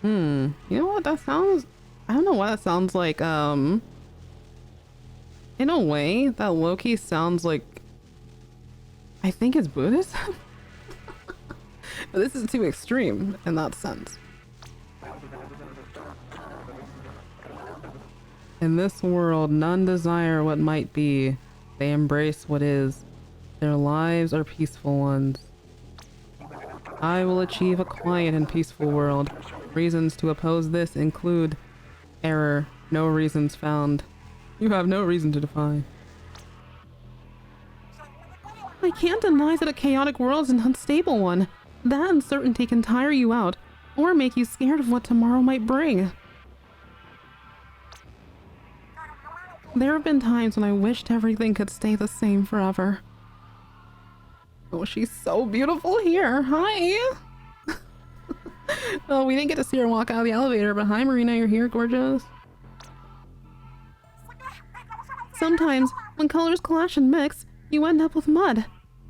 You know what that sounds... I don't know why that sounds like, in a way, that low-key sounds like... I think it's Buddhism? But this is too extreme in that sense. In this world, none desire what might be. They embrace what is. Their lives are peaceful ones. I will achieve a quiet and peaceful world. Reasons to oppose this include error, no reasons found. You have no reason to defy. I can't deny that a chaotic world is an unstable one. That uncertainty can tire you out, or make you scared of what tomorrow might bring. There have been times when I wished everything could stay the same forever. Oh, she's so beautiful here. Hi! Oh, we didn't get to see her walk out of the elevator, but hi, Marina, you're here, gorgeous. Sometimes, when colors clash and mix, you end up with mud.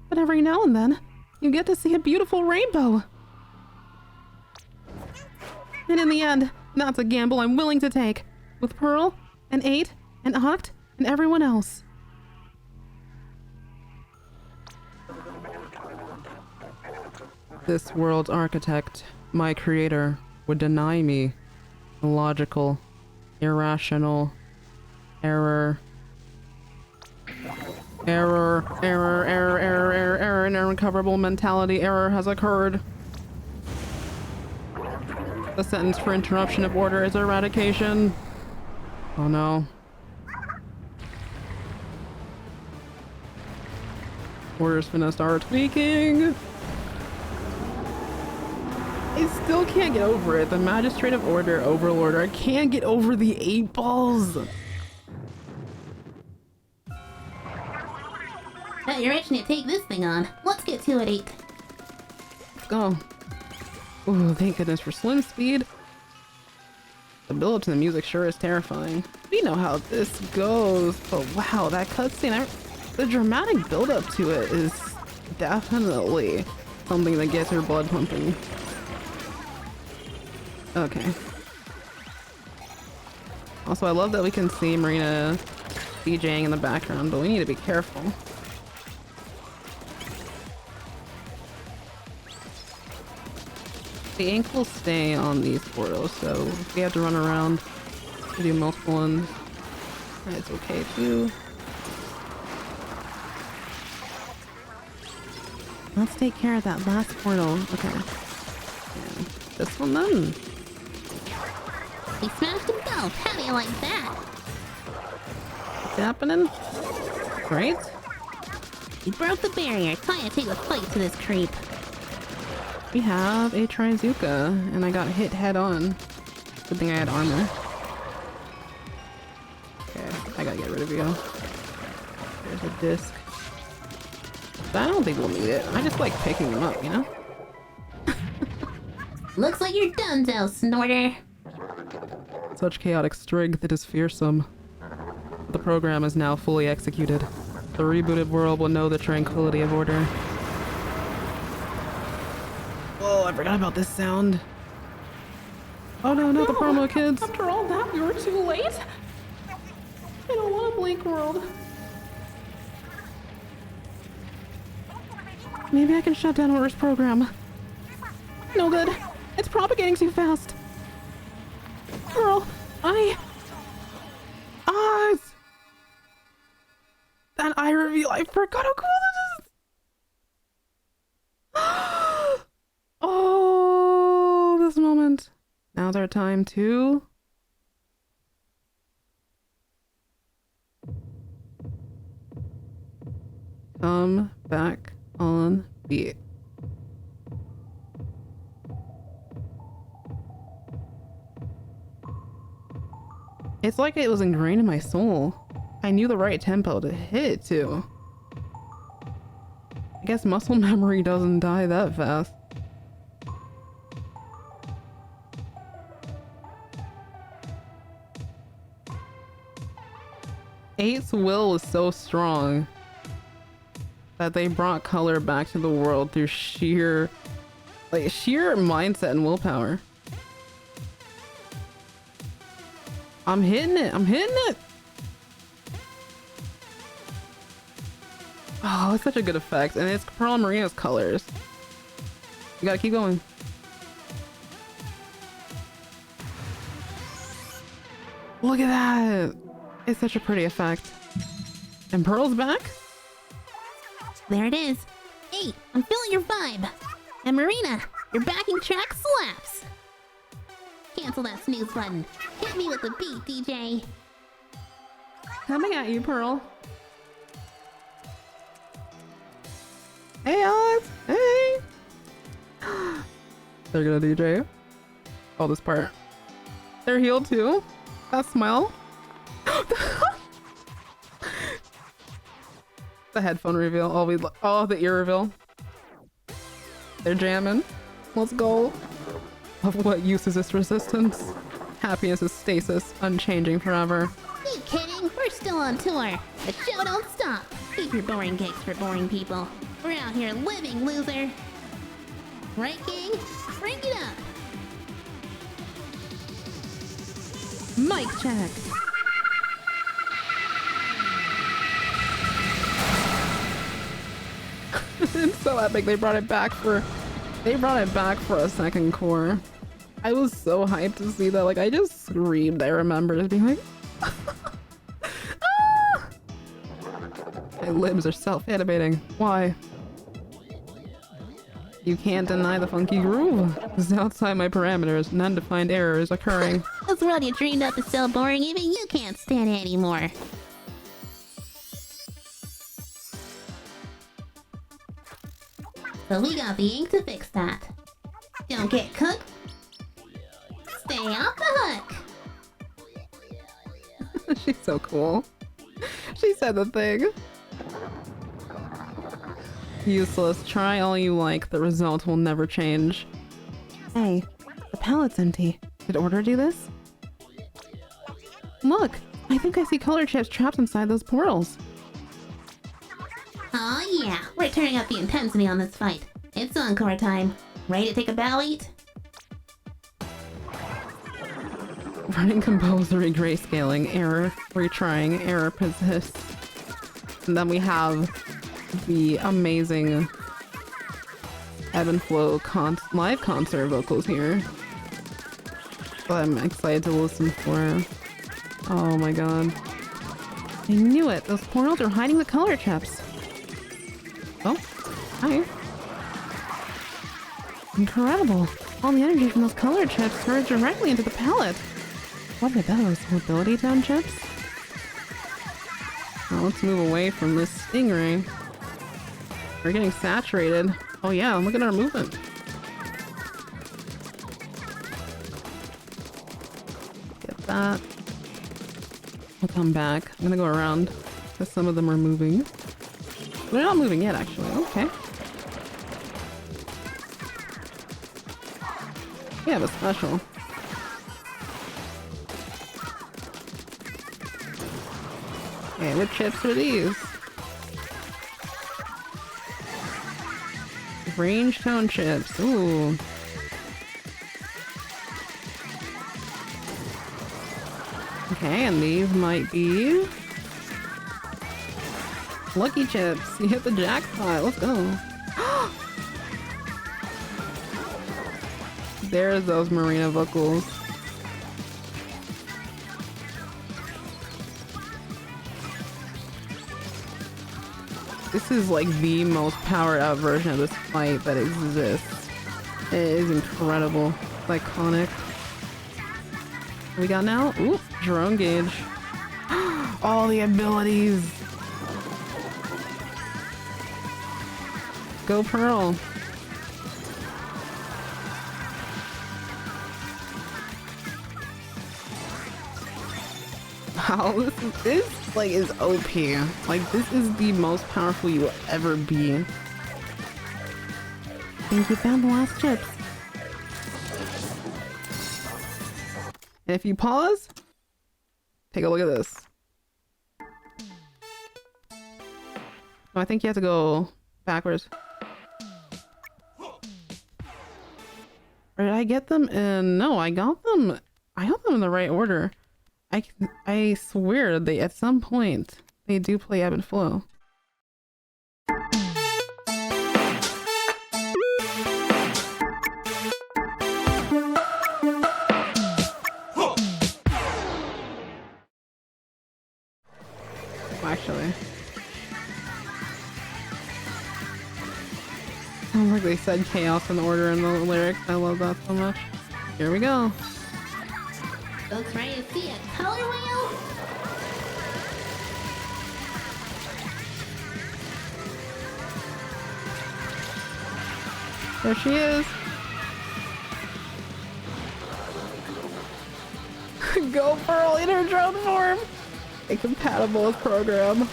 But every now and then, you get to see a beautiful rainbow. And in the end, that's a gamble I'm willing to take. With Pearl, and 8, and Oct, and everyone else. This world's architect, my creator, would deny me the logical, irrational, error, an irrecoverable mentality error has occurred. The sentence for interruption of order is eradication. Oh no. Order's gonna start tweaking. I still can't get over it. The Magistrate of Order, Overlorder. I can't get over the 8 balls. Bet you're itching to take this thing on. Let's get to it, 8. Let's go. Ooh, thank goodness for swim speed. The build up to the music sure is terrifying. We know how this goes, but wow, that cutscene, the dramatic build up to it is definitely something that gets your blood pumping. Okay. Also, I love that we can see Marina DJing in the background, but we need to be careful. The ink will stay on these portals, so if we have to run around to do multiple ones, it's okay too. Let's take care of that last portal. Okay. And this one then. We smashed them both. How do you like that? What's happening? Great. We broke the barrier. Time to take a fight to this creep. We have a Trizuka, and I got hit head on. Good thing I had armor. Okay, I gotta get rid of you. There's a disc. But I don't think we'll need it. I just like picking them up, you know? Looks like you're done, though, Snorter. Such chaotic strength, it is fearsome. The program is now fully executed. The rebooted world will know the tranquility of order. Whoa, I forgot about this sound. Oh no, not the promo kids. After all that, we were too late? I don't want a Blink world. Maybe I can shut down Order's program. No good. It's propagating too fast. Girl, that eye reveal, I forgot how cool that is. Oh, this moment. Now's our time to come back on beat. It's like it was ingrained in my soul. I knew the right tempo to hit it to. I guess muscle memory doesn't die that fast. Eight's will was so strong that they brought color back to the world through sheer mindset and willpower. I'm hitting it. Oh, it's such a good effect. And it's Pearl and Marina's colors. You gotta keep going. Look at that. It's such a pretty effect. And Pearl's back? There it is. Hey, I'm feeling your vibe. And Marina, your backing track slaps. Cancel that snooze button. Hit me with the beat, DJ. Coming at you, Pearl. Hey, Alex. Hey. They're gonna DJ you. Oh, this part. They're healed too. That smile. The headphone reveal. Oh, the ear reveal. They're jamming. Let's go. Of what use is this resistance? Happiness is stasis, unchanging forever. You kidding? We're still on tour. The show don't stop. Keep your boring gigs for boring people. We're out here living, loser. Right, gang? Bring it up. Mic check. It's so epic. They brought it back for a second core. I was so hyped to see that. Like, I just screamed. I remember just being like, ah! My limbs are self-animating. Why? You can't deny the funky groove. This is outside my parameters. An undefined error is occurring. This world you dreamed up is so boring, even you can't stand it anymore. So we got the ink to fix that. Don't get cooked. Stay off the hook. She's so cool. She said the thing. Useless. Try all you like. The result will never change. Hey, the pallet's empty. Did Order do this? Look! I think I see color chips trapped inside those portals. Oh yeah, we're turning up the intensity on this fight. It's encore time. Ready to take a bow, Eat? Running composery, grayscaling, error, retrying, error persists. And then we have the amazing ebb and flow live concert vocals here. That I'm excited to listen for. Oh my god. I knew it! Those portals are hiding the color chips! Oh, hi. Incredible! All the energy from those color chips surged directly into the palette! What are those? Mobility down chips? Well, let's move away from this stingray. We're getting saturated. Oh yeah, look at our movement. Get that. We'll come back. I'm gonna go around because some of them are moving. They're not moving yet, actually. Okay. We have a special. Okay, what chips are these? Range tone chips. Ooh. Okay, and these might be lucky chips. You hit the jackpot. Let's go. There's those Marina vocals. This is like the most powered up version of this fight that exists. It is incredible. It's iconic. What we got now? Ooh, drone gauge. All the abilities. Go Pearl. Wow, this like is OP. Like this is the most powerful you will ever be. I think you found the last chips. And if you pause, take a look at this. Oh, I think you have to go backwards. Or did I get them in? No, I got them in the right order. I swear they at some point they do play ebb and flow. Actually, sounds like they said chaos in order in the lyrics. I love that so much. Here we go. Folks ready to see a color wheel? There she is. Go Pearl in her drone form. Incompatible with program.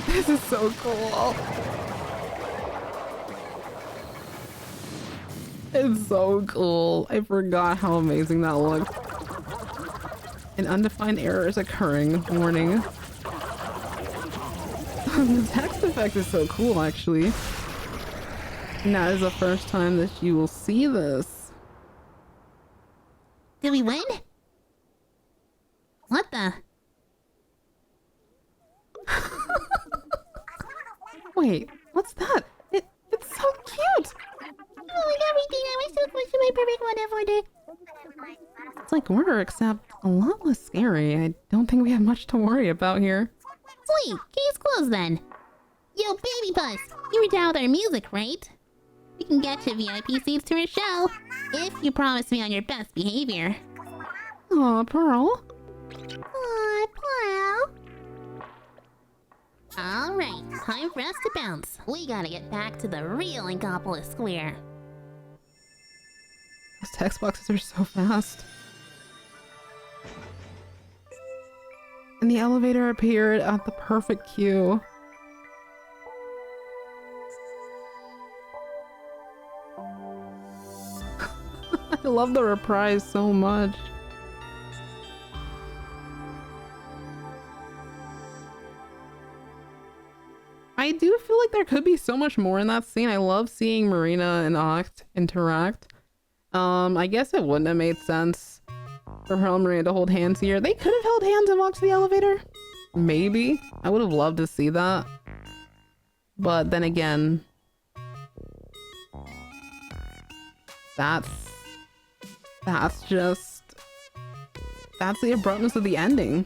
This is so cool. It's so cool. I forgot how amazing that looked. An undefined error is occurring. Warning. The text effect is so cool, actually. And that is the first time that you will see this. Did we win? What the? Wait, what's that? It's so cute! Oh, like everything, I was so close to my perfect one Order. It's like Order, except a lot less scary. I don't think we have much to worry about here. Sweet, case closed then. Yo, Baby Puss, you were down with our music, right? We can get you VIP seats to our show, if you promise me on your best behavior. Aw, Pearl. Aw, Pearl. Alright, time for us to bounce. We gotta get back to the real Inkopolis Square. Those text boxes are so fast. And the elevator appeared at the perfect cue. I love the reprise so much. I do feel like there could be so much more in that scene. I love seeing Marina and Oct interact. I guess it wouldn't have made sense for her and Marina to hold hands here. They could have held hands and walked to the elevator. Maybe. I would have loved to see that. But then again, that's the abruptness of the ending.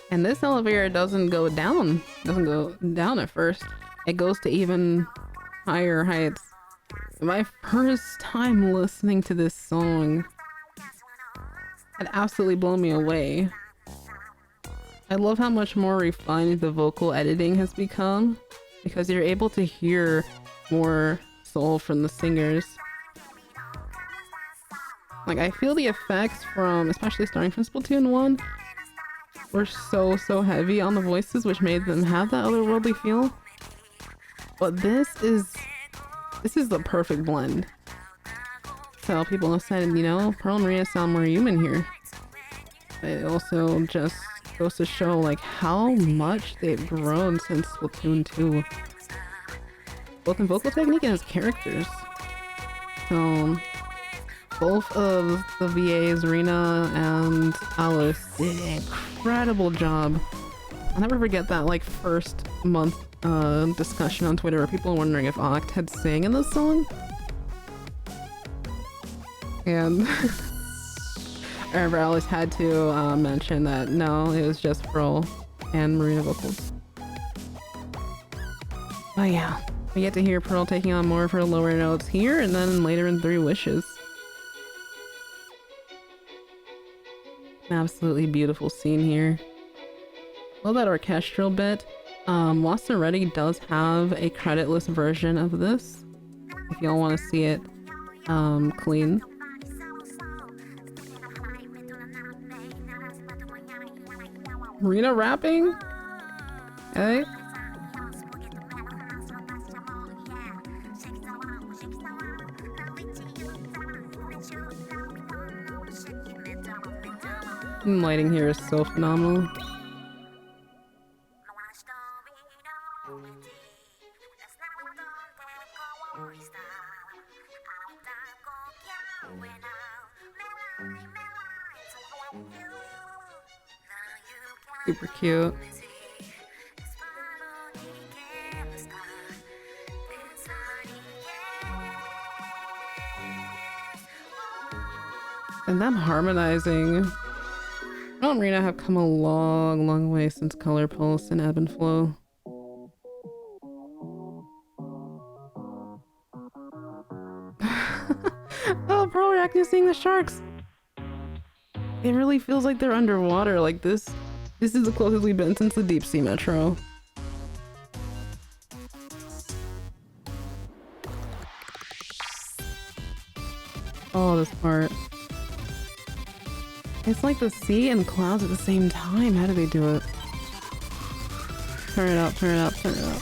And this elevator doesn't go down at first. It goes to even higher heights. My first time listening to this song had absolutely blown me away. I love how much more refined the vocal editing has become because you're able to hear more soul from the singers. Like, I feel the effects from, especially starting from Splatoon 1, were so heavy on the voices, which made them have that otherworldly feel. But this is the perfect blend. So people have said, you know, Pearl and Maria sound more human here. It also just goes to show like how much they've grown since Splatoon 2. Both in vocal technique and as characters. So both of the VAs, Rena and Alice, did an incredible job. I'll never forget that like first month discussion on Twitter where people were wondering if Oct had sang in this song. And I remember Alice had to mention that no, it was just Pearl and Marina vocals. But yeah, we get to hear Pearl taking on more of her lower notes here and then later in Three Wishes. An absolutely beautiful scene here. Love that orchestral bit. Lost Already does have a creditless version of this if y'all want to see it clean. Rena rapping? Okay. Lighting here is so phenomenal. Super cute. And them harmonizing. Pearl and Rena have come a long way since Color Pulse and Ebb and Flow. Oh, Pearl reacting to seeing the sharks. It really feels like they're underwater. Like this is the closest we've been since the Deep Sea Metro. Oh, this part. It's like the sea and clouds at the same time. How do they do it? Turn it up, turn it up, turn it up.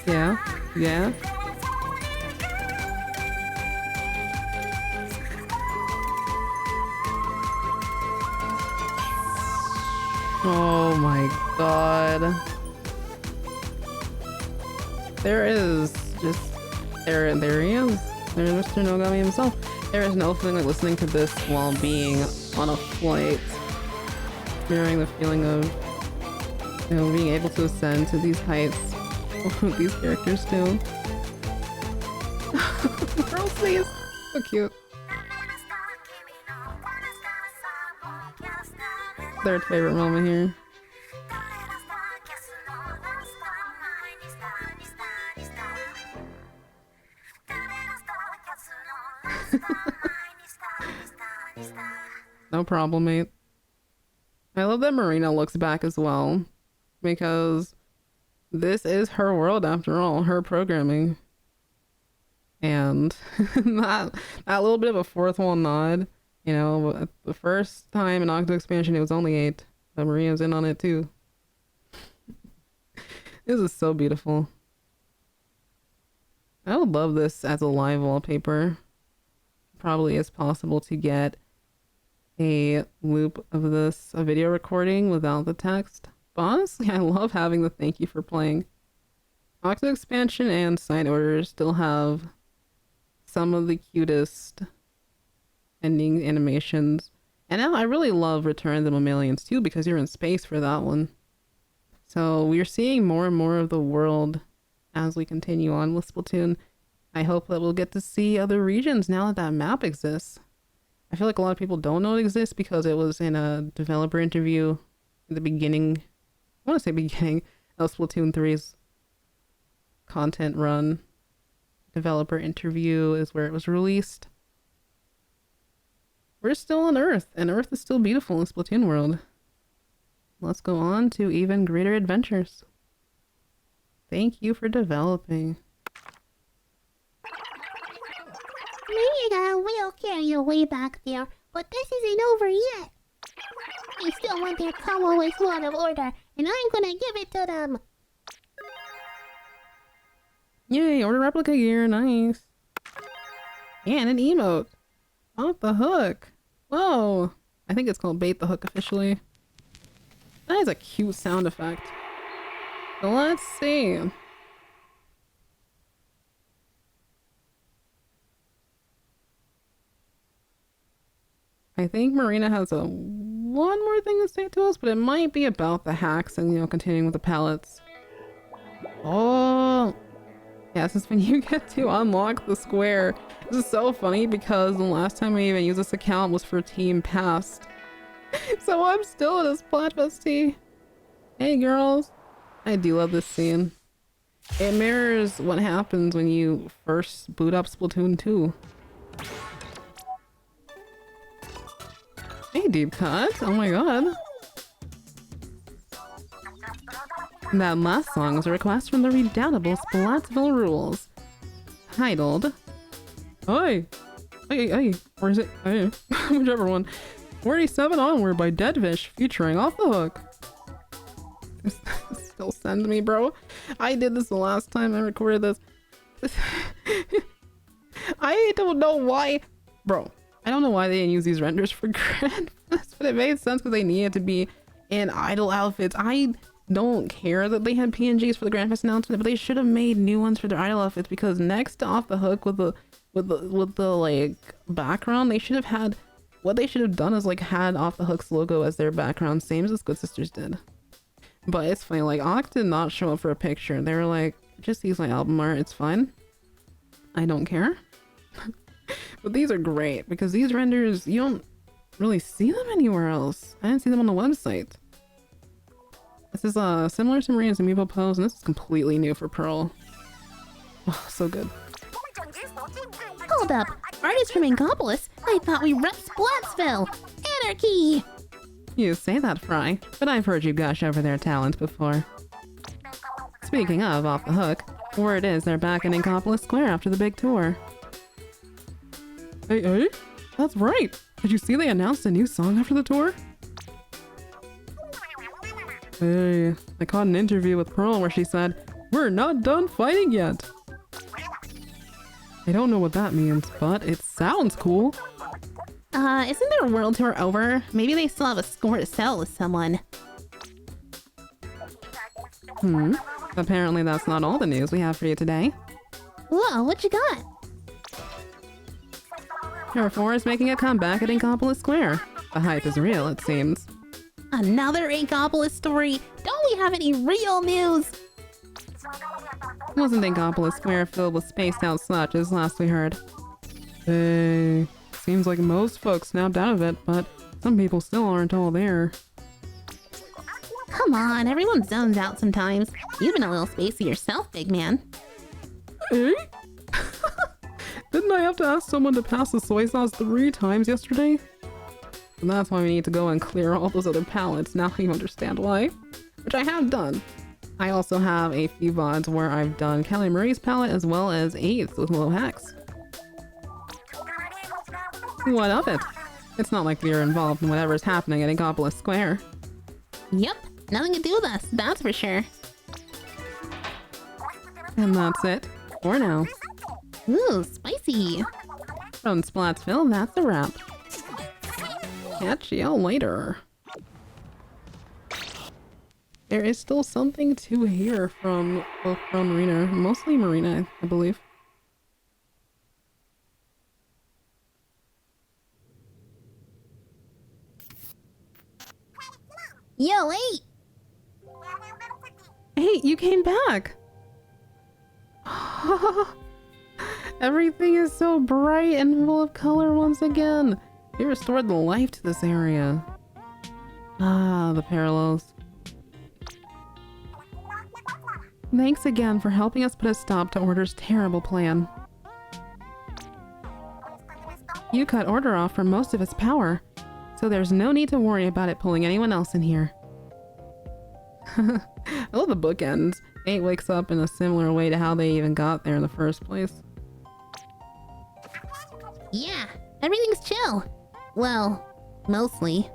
Yeah, yeah. Oh my god. There is just there he is. There's Mr. Nogami himself. There is no feeling like listening to this while being on a flight. Mirroring the feeling of, you know, being able to ascend to these heights with these characters too. Girl's face, so cute. Third favorite moment here. No problem, mate. I love that Marina looks back as well, because This is her world after all, her programming. And that little bit of a fourth wall nod, you know, the first time in Octo Expansion it was only 8, but Maria's in on it too. This is so beautiful. I would love this as a live wallpaper. Probably is possible to get a loop of this, a video recording without the text. But honestly, I love having the thank you for playing. Octo Expansion and Side Orders still have some of the cutest ending animations. And now I really love Return of the Mammalians too, because you're in space for that one. So we're seeing more and more of the world as we continue on with Splatoon. I hope that we'll get to see other regions now that that map exists. I feel like a lot of people don't know it exists because it was in a developer interview at the beginning, I want to say beginning of Splatoon 3's content run. Developer interview is where it was released. We're still on Earth, and Earth is still beautiful in Splatoon world. Let's go on to even greater adventures. Thank you for developing. Marina will carry you way back there, but this isn't over yet. They still want their Commonwealth Sword of Order, and I'm gonna give it to them. Yay, order replica gear, nice. And an emote. Off the hook. Whoa. I think it's called Bait the Hook officially. That is a cute sound effect. So let's see. I think Marina has one more thing to say to us, but it might be about the hacks and, you know, continuing with the palettes. Oh. Yeah, this is when you get to unlock the square. This is so funny because the last time I even used this account was for Team Past. So I'm still in a Splatfest tea. Hey girls. I do love this scene. It mirrors what happens when you first boot up Splatoon 2. Hey deep cut. Oh my god. That last song was a request from the redoubtable Splatsville Rules. Titled... Oi! Hey, or is it... Hey, whichever one. 47 Onward by Deadfish featuring Off the Hook. Still send me, bro. I did this the last time I recorded this. I don't know why... Bro, I don't know why they didn't use these renders for Grand Fest, but it made sense because they needed to be in idol outfits. I don't care that they had PNGs for the Grand Fest announcement, but they should have made new ones for their idol outfits, because next to Off the Hook with the like background, they should have had, what they should have done is like had Off the Hook's logo as their background, same as Good Sisters did. But it's funny, like Ock did not show up for a picture. They were like, just use my album art, it's fine. I don't care. But these are great because these renders, you don't really see them anywhere else. I didn't see them on the website. This is similar to Maria's amiibo pose, and this is completely new for Pearl. Oh, so good. Hold up, artists from Inkopolis? I thought we rep Splatsville! Anarchy! You say that, Fry, but I've heard you gush over their talent before. Speaking of Off the Hook, word is they're back in Inkopolis Square after the big tour. Hey, that's right! Did you see they announced a new song after the tour? Hey, I caught an interview with Pearl where she said, "We're not done fighting yet." I don't know what that means, but it sounds cool. Isn't their world tour over? Maybe they still have a score to settle with someone. Apparently that's not all the news we have for you today. Whoa, what you got? Number 4 is making a comeback at Inkopolis Square. The hype is real, it seems. Another Inkopolis story! Don't we have any real news? Wasn't Inkopolis Square filled with spaced out sludges last we heard? Hey, seems like most folks snapped out of it, but some people still aren't all there. Come on, everyone zones out sometimes. You've been a little spacey yourself, big man. Hey? Didn't I have to ask someone to pass the soy sauce 3 times yesterday? And that's why we need to go and clear all those other pallets, now you understand why. Which I have done. I also have a few VODs where I've done Callie Murray's palette as well as 8th with low hacks. What of it? It's not like we are involved in whatever's happening at Inkopolis Square. Yep, nothing to do with us, that's for sure. And that's it for now. Ooh, spicy. From Splatsville, that's a wrap. Catch you later. There is still something to hear from Marina, mostly Marina, I believe. Yo, wait! Hey, you came back! Everything is so bright and full of color once again. You restored the life to this area. Ah, the parallels. Thanks again for helping us put a stop to Order's terrible plan. You cut Order off from most of its power, so there's no need to worry about it pulling anyone else in here. I love the bookends. 8 wakes up in a similar way to how they even got there in the first place. Yeah, everything's chill. Well, mostly.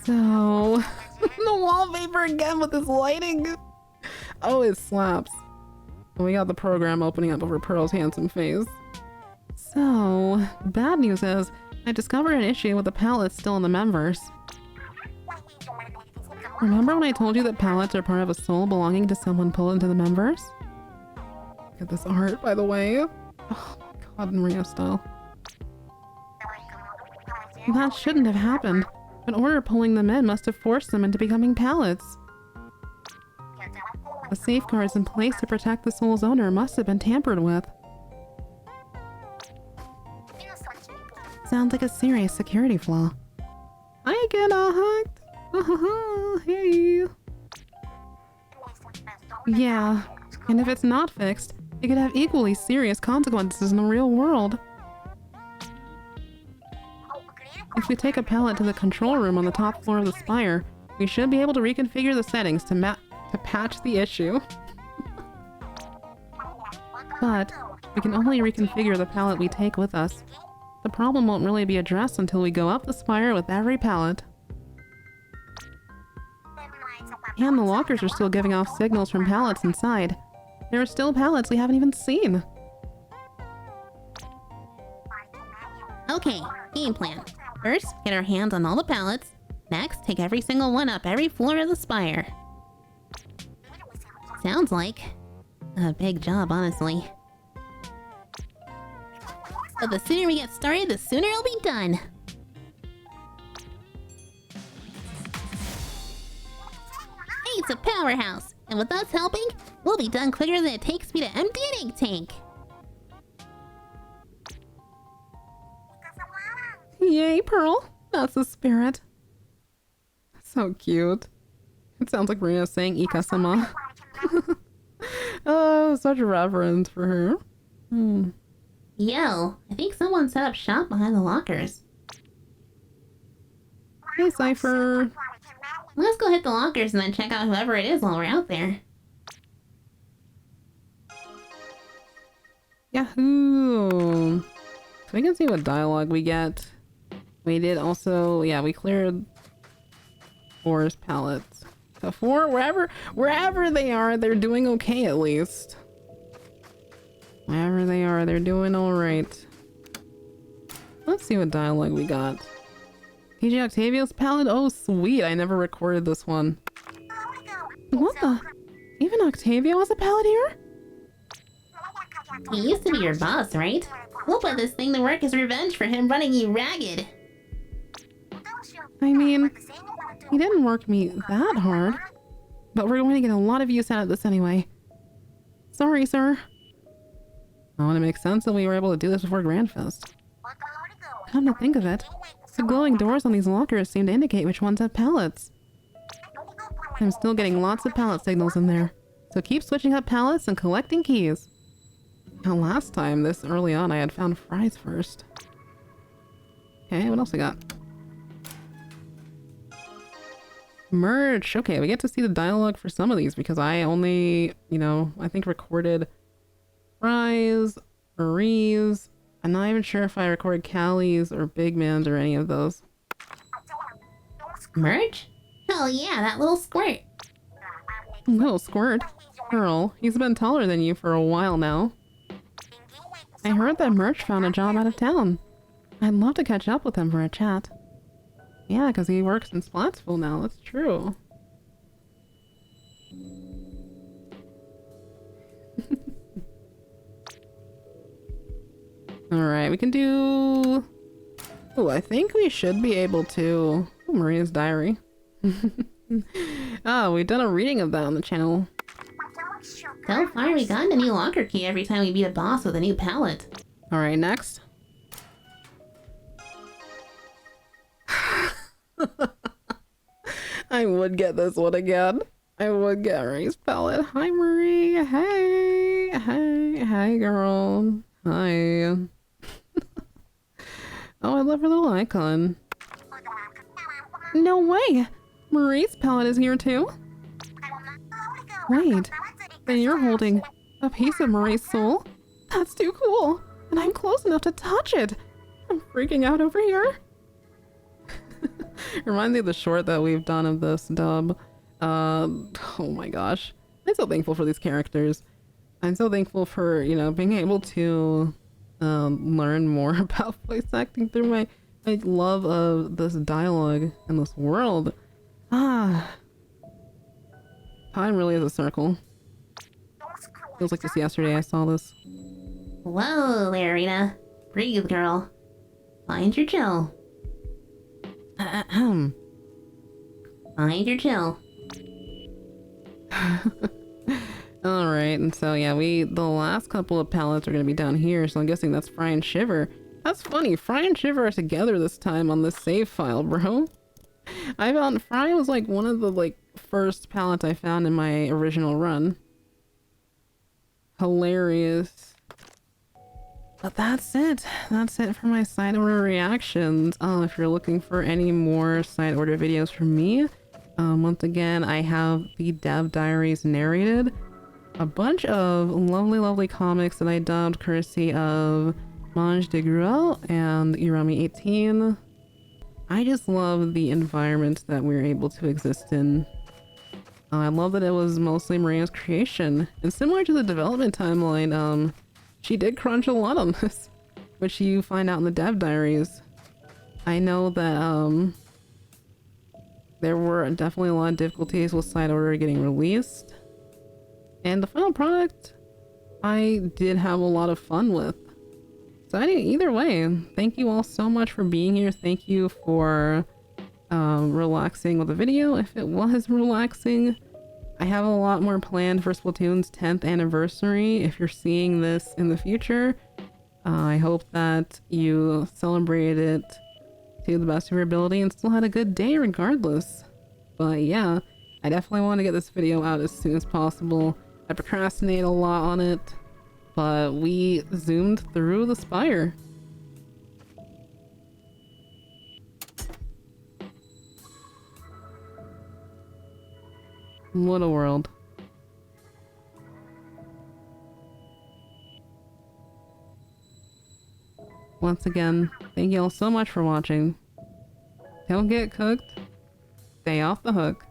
So... the wallpaper again with this lighting! Oh, it slaps. And we got the program opening up over Pearl's handsome face. So, bad news is, I discovered an issue with the palettes still in the MEMVERSE. Remember when I told you that palettes are part of a soul belonging to someone pulled into the MEMVERSE? Look at this art, by the way. Oh my god, Maria style. That shouldn't have happened. An Order pulling them in must have forced them into becoming palettes. The safeguards in place to protect the soul's owner must have been tampered with. Sounds like a serious security flaw. I get hacked. Hey. Yeah, and if it's not fixed, it could have equally serious consequences in the real world. If we take a pallet to the control room on the top floor of the Spire, we should be able to reconfigure the settings to patch the issue. But we can only reconfigure the pallet we take with us. The problem won't really be addressed until we go up the Spire with every pallet. And the lockers are still giving off signals from pallets inside. There are still pallets we haven't even seen. Okay, game plan. First, get our hands on all the pallets. Next, take every single one up every floor of the Spire. Sounds like a big job, honestly. But the sooner we get started, the sooner it'll be done. It's a powerhouse, and with us helping, we'll be done quicker than it takes me to empty an ink tank. Yay, Pearl! That's the spirit. So cute. It sounds like Marina saying Ika-sama. Oh, such a reverence for her. Yo, I think someone set up shop behind the lockers. Hey, Cypher. Let's go hit the lockers and then check out whoever it is while we're out there. Yahoo! So we can see what dialogue we get. We did also, yeah, we cleared 4's palettes. So 4, wherever they are, they're doing okay at least. Wherever they are, they're doing alright. Let's see what dialogue we got. PJ Octavio's palette? Oh, sweet. I never recorded this one. What the? Even Octavio has a palette here? He used to be your boss, right? We'll put this thing to work as revenge for him running you ragged. I mean, he didn't work me that hard. But we're going to get a lot of use out of this anyway. Sorry, sir. I want to make sense that we were able to do this before Grandfest. Come to think of it, the glowing doors on these lockers seem to indicate which ones have pallets. I'm still getting lots of pallet signals in there, so keep switching up pallets and collecting keys. Now last time, this early on, I had found fries first. Okay, what else I got? Merch. Okay, we get to see the dialogue for some of these because I only, you know, I think recorded Fry's, Marie's. I'm not even sure if I recorded Callie's or Big Man's or any of those. Merch? Oh yeah, that little squirt. Little squirt. Girl, he's been taller than you for a while now. I heard that Merch found a job out of town. I'd love to catch up with him for a chat. Yeah, because he works in Splatsville now, that's true. Alright, we can do... Oh, I think we should be able to... Oh, Maria's diary. Oh, we've done a reading of that on the channel. So far, we got a new locker key every time we beat a boss with a new palette. Alright, next. I would get this one again. I would get Marie's palette. Hi, Marie. Hey. Hey. Hey, girl. Hi. Oh, I love her little icon. No way! Marie's palette is here too? Wait, then you're holding a piece of Marie's soul? That's too cool! And I'm close enough to touch it! I'm freaking out over here! Reminds me of the short that we've done of this dub. Oh my gosh. I'm so thankful for these characters. I'm so thankful for, you know, being able to learn more about voice acting through my love of this dialogue and this world. Ah. Time really is a circle. Feels like just yesterday I saw this. Whoa there, Rita. Breathe, girl. Find your chill. Ahem. Find your chill. Alright, and so yeah, the last couple of palettes are gonna be down here, so I'm guessing that's Fry and Shiver. That's funny, Fry and Shiver are together this time on this save file, bro. I found Fry was like one of the like first palettes I found in my original run. Hilarious. But that's it. That's it for my side order reactions. If you're looking for any more side order videos from me, once again, I have the Dev Diaries narrated. A bunch of lovely, lovely comics that I dubbed courtesy of Mange de Gruel and Irami18. I just love the environment that we're able to exist in. I love that it was mostly Maria's creation. And similar to the development timeline, she did crunch a lot on this, which you find out in the Dev Diaries. I know that there were definitely a lot of difficulties with Side Order getting released. And the final product, I did have a lot of fun with. So anyway, either way, thank you all so much for being here. Thank you for relaxing with the video, if it was relaxing. I have a lot more planned for Splatoon's 10th anniversary. If you're seeing this in the future, I hope that you celebrated it to the best of your ability and still had a good day regardless. But yeah, I definitely want to get this video out as soon as possible. I procrastinate a lot on it, but we zoomed through the Spire. What a world. Once again, thank you all so much for watching. Don't get cooked. Stay off the hook.